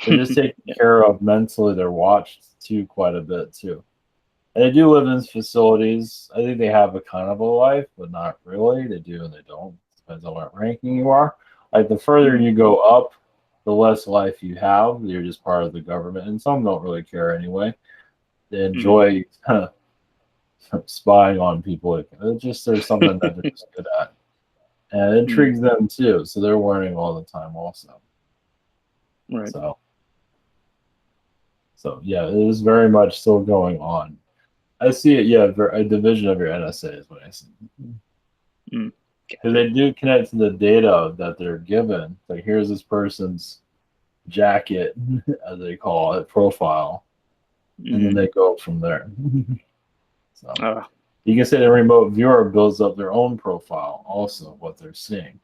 they're just taken care of mentally. They're watched too quite a bit too. And they do live in facilities. I think they have a kind of a life, but not really. They do and they don't. Depends on what ranking you are. Like the further you go up, the less life you have. You're just part of the government. And some don't really care anyway. They enjoy spying on people. There's something that they're just good at. And it intrigues them too. So they're learning all the time also. Right. So yeah, it is very much still going on. I see it, a division of your NSA is what I see. Because they do connect to the data that they're given. Like, here's this person's jacket, as they call it, profile. And then they go from there. So you can say the remote viewer builds up their own profile, also, what they're seeing.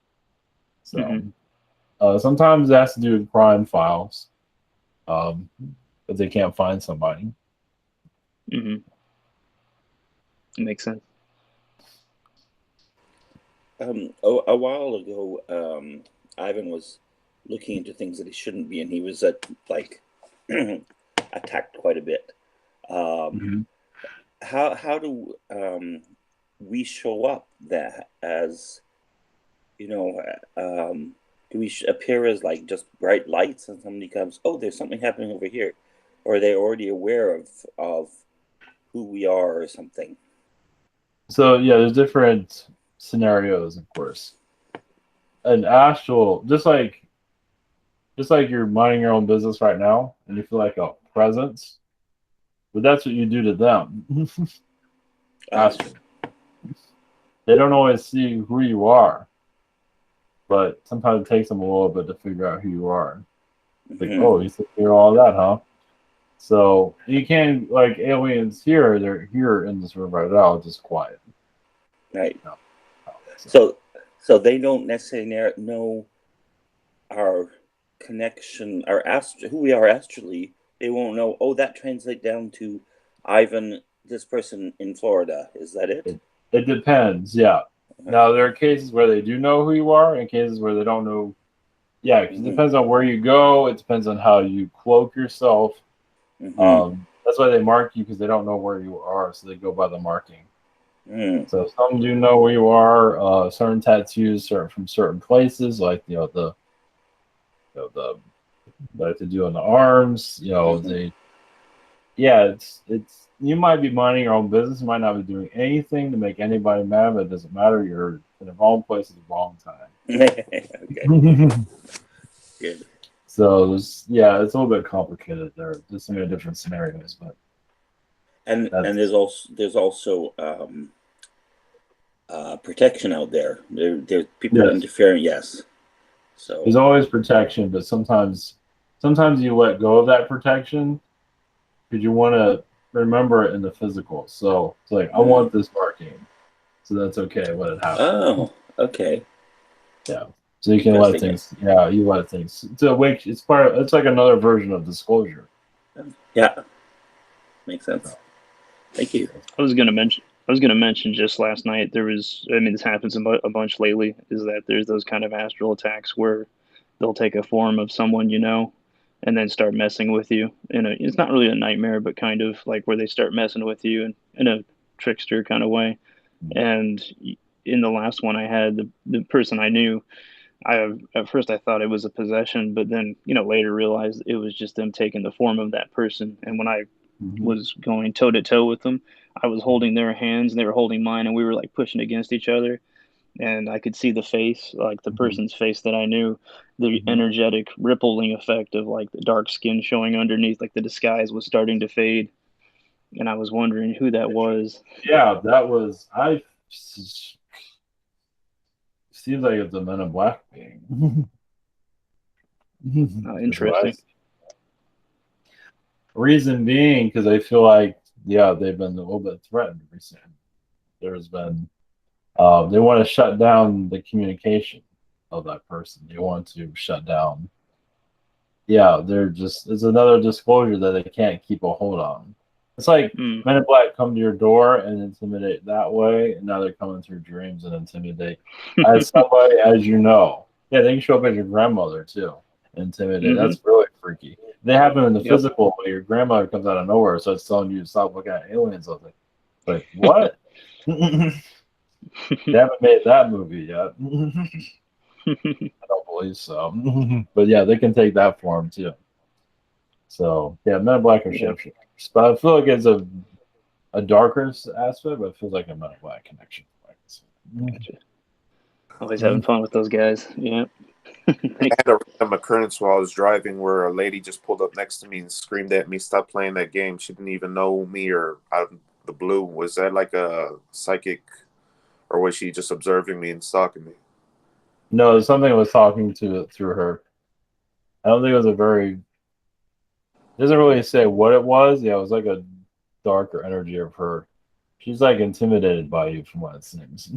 So sometimes it has to do with crime files, but they can't find somebody. Makes sense. A while ago, Ivan was looking into things that he shouldn't be, and he was attacked quite a bit. How do we show up that as do we appear as like just bright lights, and somebody comes, oh, there's something happening over here, or are they already aware of who we are or something? So there's different scenarios, of course. An astral, just like you're minding your own business right now, and you feel like a presence, but that's what you do to them. Astral. They don't always see who you are, but sometimes it takes them a little bit to figure out who you are. Like, oh, you think you're all that, huh? So you can't, like aliens here, they're here in this room right now, just quiet. Right. So they don't necessarily know our connection, who we are astrally. They won't know, oh, that translates down to Ivan, this person in Florida. Is that it? It depends, yeah. Now, there are cases where they do know who you are and cases where they don't know. Yeah, because it depends on where you go. It depends on how you cloak yourself. That's why they mark you, because they don't know where you are, so they go by the marking. So some do know where you are. Certain tattoos are from certain places, like the like to do on the arms. It's you might be minding your own business. You might not be doing anything to make anybody mad, but it doesn't matter. You're in the wrong place at the wrong time. Okay. Good. So it's a little bit complicated. There's so many different scenarios, but there's also protection out there. There's people interfering. Yes. So there's always protection, but sometimes sometimes you let go of that protection because you want to remember it in the physical. So it's like, I want this marking, so that's okay. Let it happen. Oh, okay. Yeah. So you can let things. Yeah, you let things. To wake. It's part. It's like another version of disclosure. Yeah. Makes sense. Thank you. I was gonna mention just last night there was. I mean, this happens a bunch lately. Is that there's those kind of astral attacks where they'll take a form of someone you know, and then start messing with you. It's not really a nightmare, but kind of like where they start messing with you in a trickster kind of way. And in the last one I had, the person I knew, at first I thought it was a possession, but then later realized it was just them taking the form of that person. And when I was going toe to toe with them, I was holding their hands and they were holding mine, and we were like pushing against each other. And I could see the face, like the person's face that I knew, the energetic rippling effect of like the dark skin showing underneath, like the disguise was starting to fade. And I was wondering who that was. Yeah, that was. Seems like it's a Men in Black being. Interesting. Reason being, because I feel like, yeah, they've been a little bit threatened recently. There's been, they want to shut down the communication of that person. They want to shut down. Yeah, it's another disclosure that they can't keep a hold on. It's like Men in Black come to your door and intimidate that way, and now they're coming through dreams and intimidate as somebody as you know. Yeah, they can show up as your grandmother too. Intimidate. That's really freaky. They happen in the physical way. Your grandmother comes out of nowhere and starts telling you to stop looking at aliens. I was like, what? They haven't made that movie yet. I don't believe so. But yeah, they can take that form too. So yeah, Men in Black are shapeshifters. But I feel like it's a darker aspect, but it feels like a Men in Black connection. Gotcha. Always having fun with those guys. Yeah. I had a random occurrence while I was driving where a lady just pulled up next to me and screamed at me, "Stop playing that game." She didn't even know me or out of the blue. Was that like a psychic, or was she just observing me and stalking me? No, something was talking through her. I don't think it was it doesn't really say what it was. Yeah, it was like a darker energy of her. She's like intimidated by you from what it seems.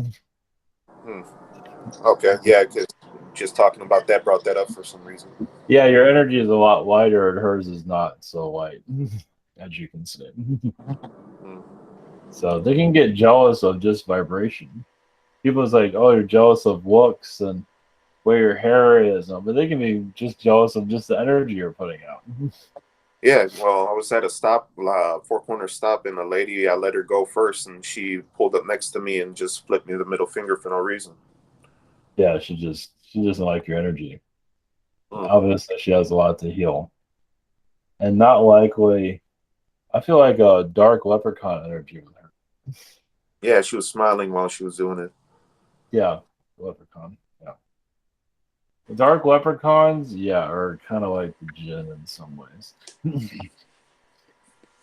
Okay, yeah, because just talking about that brought that up for some reason. Yeah, your energy is a lot lighter, and hers is not so light, as you can see. So they can get jealous of just vibration. People's like, oh, you're jealous of looks and where your hair is, but they can be just jealous of just the energy you're putting out. Yeah, well, I was at a stop, four corner stop, and a lady, I let her go first, and she pulled up next to me and just flipped me the middle finger for no reason. Yeah, she doesn't like your energy. Obviously, she has a lot to heal, and not likely. I feel like a dark leprechaun energy with her. Yeah, she was smiling while she was doing it. Yeah, leprechaun. Yeah, the dark leprechauns, yeah, are kind of like the djinn in some ways.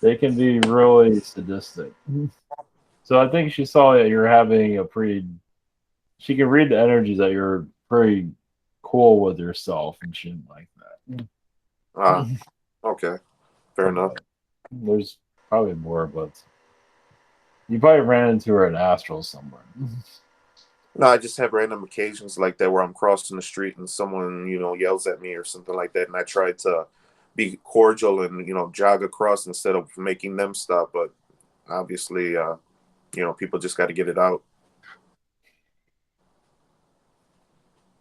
They can be really sadistic. So I think she saw that you're having she can read the energies that you're pretty cool with yourself, and she didn't like that. Okay, fair enough. There's probably more, but you probably ran into her in astral somewhere. No, I just have random occasions like that where I'm crossing the street and someone, yells at me or something like that, and I try to be cordial and jog across instead of making them stop. But obviously, people just got to get it out.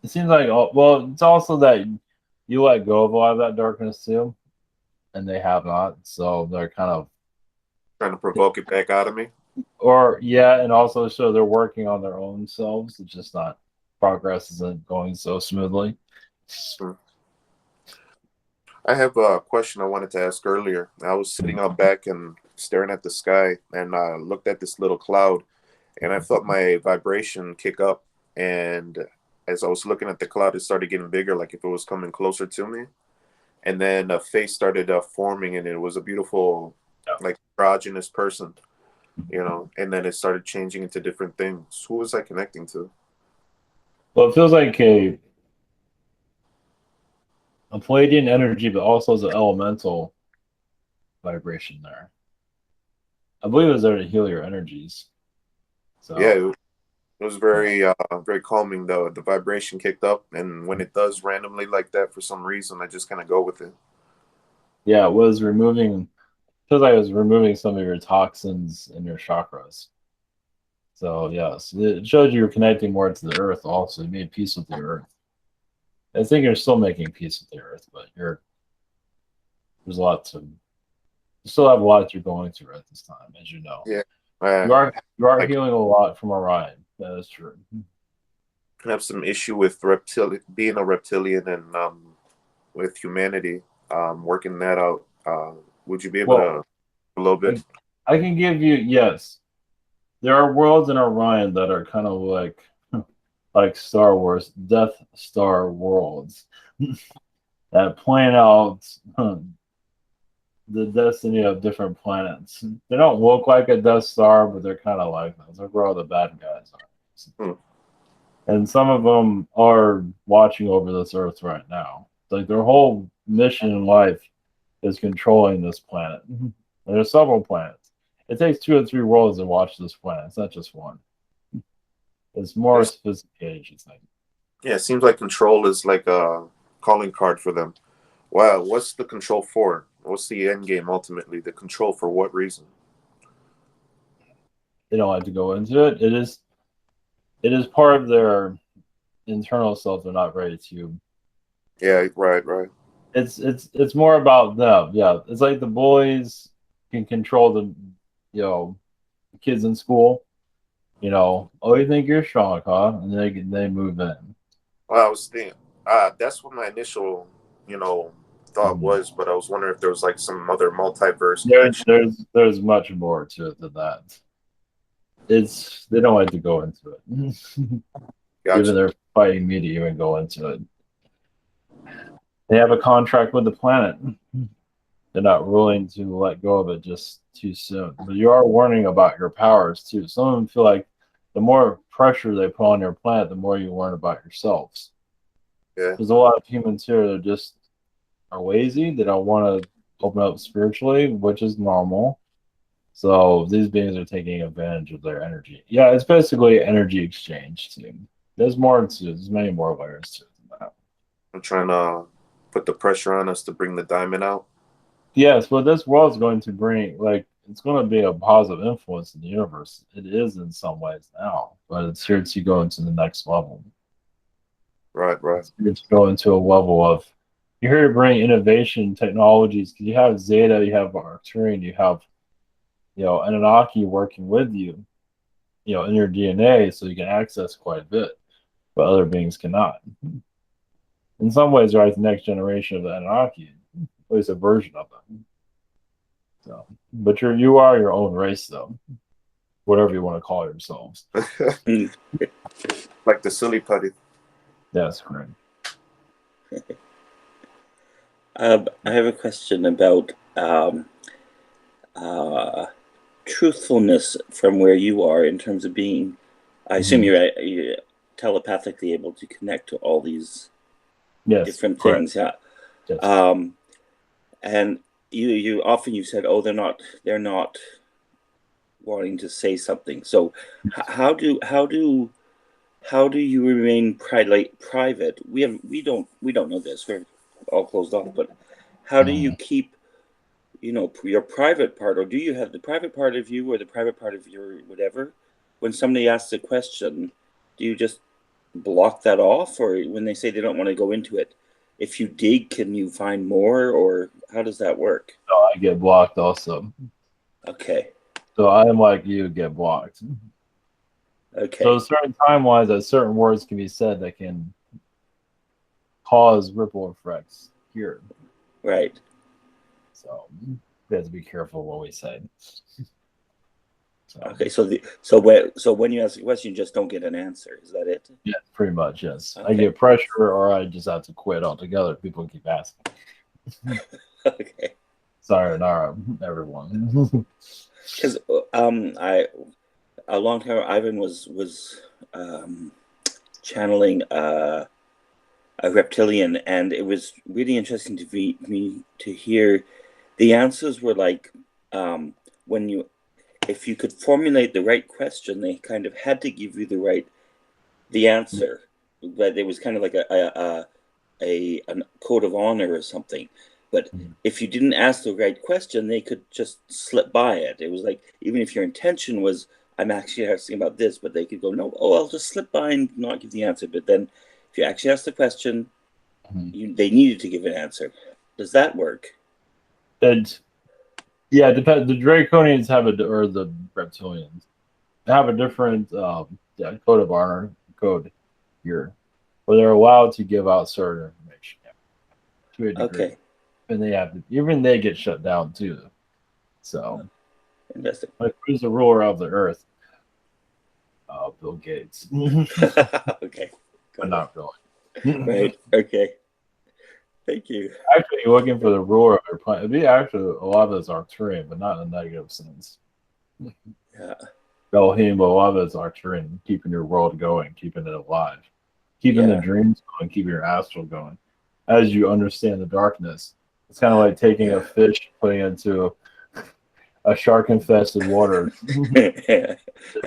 It seems like, well, it's also that you let go of a lot of that darkness too, and they have not. So they're kind of trying to provoke it back out of me. Or yeah, and also so they're working on their own selves. It's just not progress isn't going so smoothly. I have a question I wanted to ask earlier. I was sitting out back and staring at the sky, and I looked at this little cloud, and I felt my vibration kick up. And as I was looking at the cloud, it started getting bigger, like if it was coming closer to me. And then a face started forming, and it was a beautiful, like androgynous person, and then it started changing into different things. Who was I connecting to? Well, it feels like a Palladian energy, but also as an elemental vibration there. I believe it was there to heal your energies. So Yeah, it was very very calming though. The vibration kicked up, and when it does randomly like that for some reason, I just kind of go with it. yeah, it was removing, feels like it was removing some of your toxins in your chakras. So yes, it showed you were connecting more to the earth also. You made peace with the earth. I think you're still making peace with the earth, but there's a lot to you still have a lot you're going through at this time, as you know. Yeah, You are I healing a lot from Orion. That is true. have some issue with being a reptilian and with humanity. Working that out. Would you be able Well, to a little bit? I can give you yes. There are worlds in Orion that are kind of like Star Wars, Death Star worlds that plan out the destiny of different planets. They don't look like a Death Star, but they're kind of like those. They're where all the bad guys are. Hmm. And some of them are watching over this Earth right now. Like their whole mission in life is controlling this planet. And there's several planets. It takes 2 or 3 worlds to watch this planet. It's not just one. It's more sophisticated, you think. Yeah, it seems like control is like a calling card for them. Wow, what's the control for? What's the end game ultimately? The control for what reason? They don't like to go into it. It is part of their internal self they're not ready to. Yeah, right. It's more about them. Yeah. It's like the boys can control the kids in school. Oh, you think you're strong, huh? And they move in. Well, I was thinking, that's what my initial, thought was, but I was wondering if there was like some other multiverse connection. There's much more to it than that. They don't like to go into it. Gotcha. Even their fighting media even go into it. They have a contract with the planet. They're not willing to let go of it just too soon. But you are warning about your powers too. Some of them feel like the more pressure they put on your planet, the more you learn about yourselves. Yeah. There's a lot of humans here that just are lazy. They don't want to open up spiritually, which is normal. So these beings are taking advantage of their energy. Yeah, it's basically energy exchange too. There's many more layers to it than that. I'm trying to put the pressure on us to bring the diamond out. Yes, but this world is going to bring it's going to be a positive influence in the universe. It is in some ways now, but it's here to go into the next level. Right. It's here to go into a level of you're here to bring innovation technologies because you have Zeta, you have Arcturian, you have Anunnaki working with you, in your DNA, so you can access quite a bit, but other beings cannot. In some ways, you're like the next generation of the Anunnaki, at least a version of them. So, but you are your own race, though, whatever you want to call yourselves. Like the silly putty. That's correct. I have a question about truthfulness from where you are in terms of being. I assume you're telepathically able to connect to all these different correct. things. Yeah. Yes. And you often said, oh, they're not wanting to say something. So how do you remain private? We don't know this. We're all closed off. But how do you keep your private part, or do you have the private part of you or the private part of your whatever? When somebody asks a question, do you just block that off, or when they say they don't want to go into it, if you dig, can you find more, or how does that work? No, I get blocked also. Okay. So I am like you, get blocked. Okay. So certain time-wise, that certain words can be said that can cause ripple effects here. Right. So we have to be careful what we say. Okay, so when you ask a question, you just don't get an answer. Is that it? Yeah, pretty much, yes. Okay. I get pressure or I just have to quit altogether. People keep asking. Okay. Sayonara, everyone. Because a long time Ivan was channeling a reptilian, and it was really interesting to me to hear. The answers were like, when you, if you could formulate the right question, they kind of had to give you the answer. But it was kind of like a code of honor or something. But if you didn't ask the right question, they could just slip by it. It was like, even if your intention was, I'm actually asking about this, but they could go, no, oh, I'll just slip by and not give the answer. But then if you actually ask the question, they needed to give an answer. Does that work? And yeah, it depends. The Draconians have or the Reptilians have a different code of honor code here, where they're allowed to give out certain information to a degree. Okay. And they have even they get shut down too. So, interesting. Like, who's the ruler of the earth? Bill Gates. Okay. But not really. Right. Okay. Thank you. Actually, you're looking for the ruler of your planet. It'd be actually a lot of it's Arcturian, but not in a negative sense. Yeah. Elohim, but a lot of it's Arcturian, keeping your world going, keeping it alive, keeping the dreams going, keeping your astral going. As you understand the darkness, it's kind of like taking a fish, putting it into a shark-infested water, and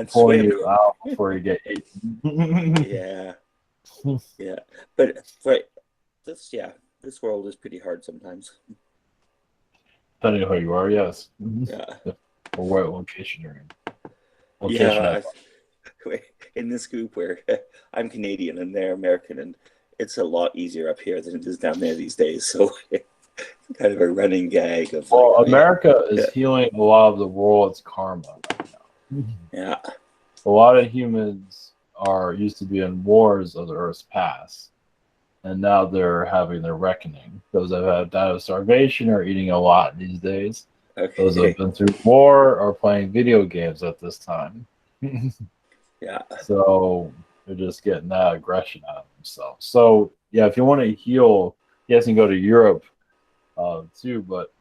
pulling swim. you out before you get eaten. Yeah. Yeah. But this world is pretty hard sometimes. Depending on who you are, yes. Yeah. Or what location you're in. In this group where I'm Canadian and they're American, and it's a lot easier up here than it is down there these days. So kind of a running gag of America is healing a lot of the world's karma right now. Yeah. A lot of humans used to be in wars of the Earth's past, and now they're having their reckoning. Those that have died of starvation are eating a lot these days. Okay. Those that have been through war are playing video games at this time. Yeah. So they're just getting that aggression out of themselves. So yeah, if you want to heal, yes, you can go to Europe too, but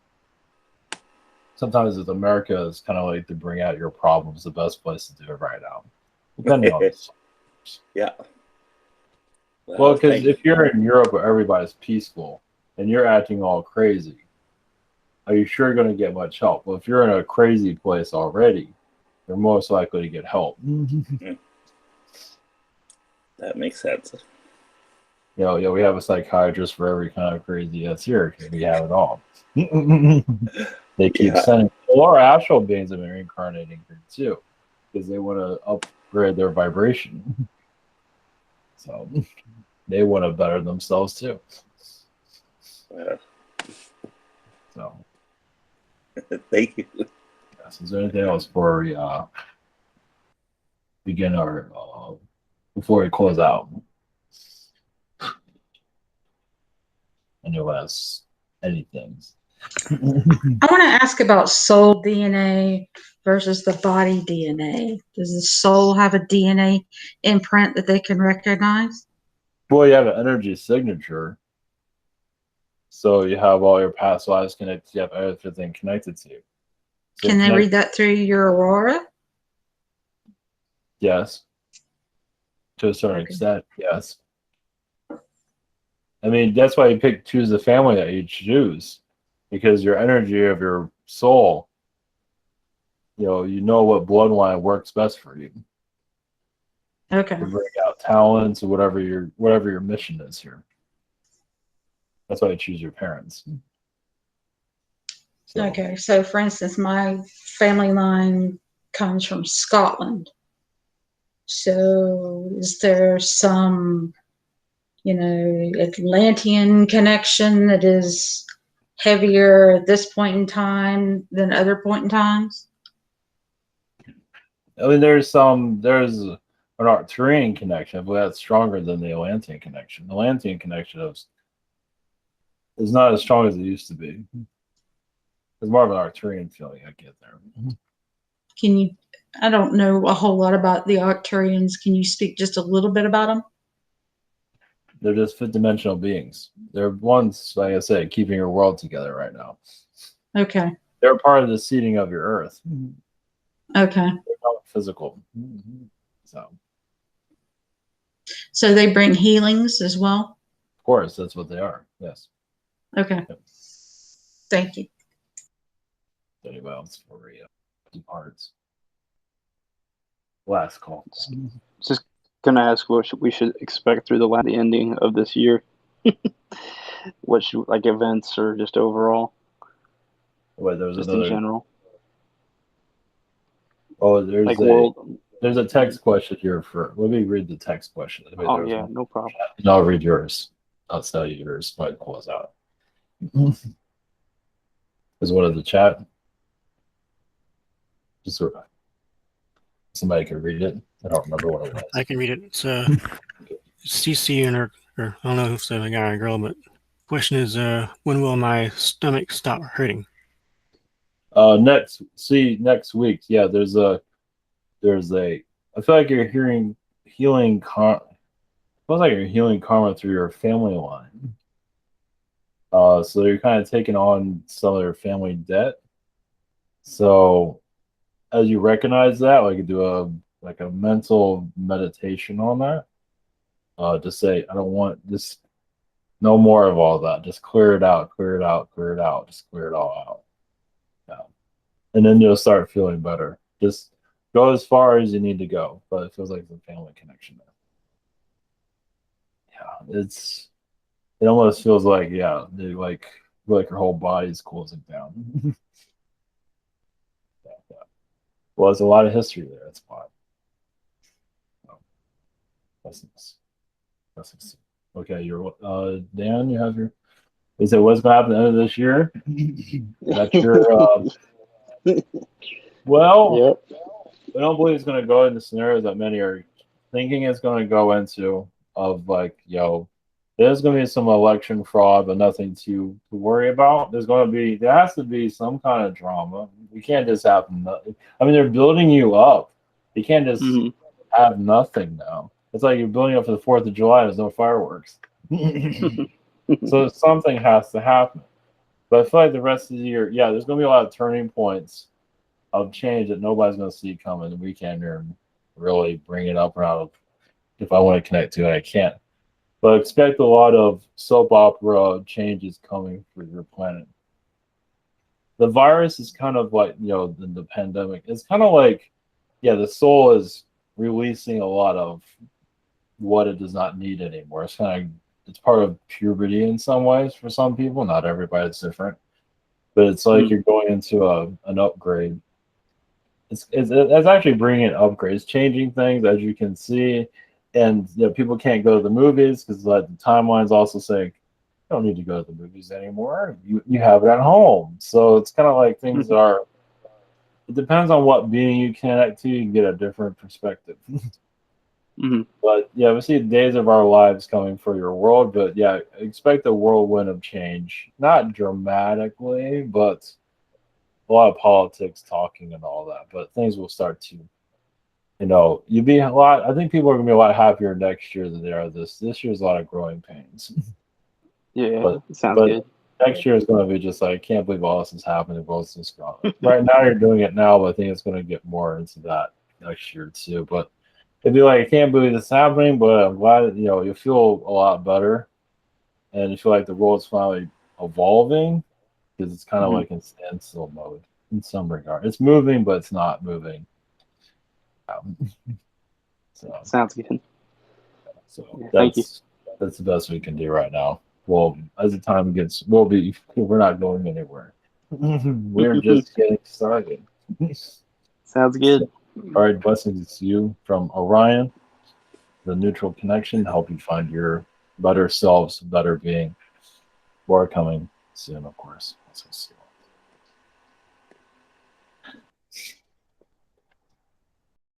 sometimes with America, it's kind of like to bring out your problems. The best place to do it right now, depending on this. Yeah. Well, because if you're in Europe where everybody's peaceful and you're acting all crazy, are you sure going to get much help? Well, if you're in a crazy place already, you're most likely to get help. That makes sense. We have a psychiatrist for every kind of crazy that's here because we have it all. They keep sending. A lot of astral beings have been reincarnating here too because they want to upgrade their vibration. So they want to better themselves too. So thank you. Yes, is there anything else before we begin our before we close out? Anyone else? Anything? I want to ask about soul DNA versus the body DNA. Does the soul have a DNA imprint that they can recognize? Well, you have an energy signature. So you have all your past lives connected. You have everything connected to you. So can they read that through your aurora? Yes. To a certain extent, yes. I mean, that's why you choose the family that you choose. Because your energy of your soul, you know what bloodline works best for you. Okay. To bring out talents or whatever your mission is here. That's why you choose your parents. So. Okay, so for instance, my family line comes from Scotland. So is there some, Atlantean connection that is heavier at this point in time than other point in times? I mean, there's an Arcturian connection, but that's stronger than the Atlantean connection. The Atlantean connection is not as strong as it used to be. It's more of an Arcturian feeling I get there. I don't know a whole lot about the Arcturians. Can you speak just a little bit about them? They're just fifth-dimensional beings. They're ones, like I said, keeping your world together right now. Okay. They're part of the seeding of your earth. Okay. They're not physical. So they bring healings as well? Of course, that's what they are. Yes. Okay. Yep. Thank you. Anybody else for departs? Last call. Just gonna ask what we should expect through the ending of this year. What should, like, events or just overall? Wait, there was just another. In general. Oh, there's like a world. there's a text question here for. Let me read the text question. Wait, Oh yeah, no problem. And I'll read yours. I'll tell you yours. Might close out. Is one of the chat. Just sort of. Somebody can read it. I don't remember what it was. I can read it. It's CC and or I don't know if it's a guy or a girl, but question is, when will my stomach stop hurting? Next week. Yeah, there's a. I feel like you're healing karma. Feels like you're healing karma through your family line. So you're kind of taking on some of your family debt. So as you recognize that, like do a mental meditation on that. Just say, I don't want this, no more of all that. Just clear it out, clear it out, clear it out. Just clear it all out. Yeah. And then you'll start feeling better. Just go as far as you need to go, but it feels like it's a family connection there. Yeah, it almost feels like like your whole body's closing down. Yeah. Well, there's a lot of history there. That's why. Blessings. Okay, you're Dan. You have your. Is it what's going to happen at the end of this year? That's your. Well, yep. I don't believe it's going to go into scenarios that many are thinking it's going to go into. Of like, there's going to be some election fraud, but nothing to worry about. There has to be some kind of drama. You can't just have nothing. I mean, they're building you up. You can't just have nothing now. It's like you're building up for the 4th of July. There's no fireworks. So something has to happen. But I feel like the rest of the year, there's going to be a lot of turning points of change that nobody's going to see coming. And we can't even really bring it up or out of if I want to connect to it, I can't. But expect a lot of soap opera changes coming for your planet. The virus is kind of like, the pandemic. It's kind of like, the soul is releasing a lot of what it does not need anymore. It's part of puberty in some ways for some people. Not everybody's different. But it's like you're going into an upgrade. It's actually bringing upgrades, changing things, as you can see. And people can't go to the movies because the timeline's also saying you don't need to go to the movies anymore. You have it at home. So it's kind of like things are. It depends on what being you connect to. You can get a different perspective. But we see days of our lives coming for your world. But expect a whirlwind of change, not dramatically, but a lot of politics talking and all that. But things will start to. You'd be a lot. I think people are gonna be a lot happier next year than they are this. This year's a lot of growing pains. Yeah, sounds good. Next year is gonna be just like, I can't believe all this is happening. All this is gone. Right now you're doing it now, but I think it's gonna get more into that next year too. But it'd be like, I can't believe this is happening, but I'm glad you feel a lot better, and you feel like the world's finally evolving because it's kind of like in standstill mode in some regard. It's moving, but it's not moving. So sounds good. So that's the best we can do right now. Well, as the time gets, we're not going anywhere. We're just getting started. Sounds good. All right, blessings to you from Orion, the neutral connection, to help you find your better selves, better being. More coming soon, of course.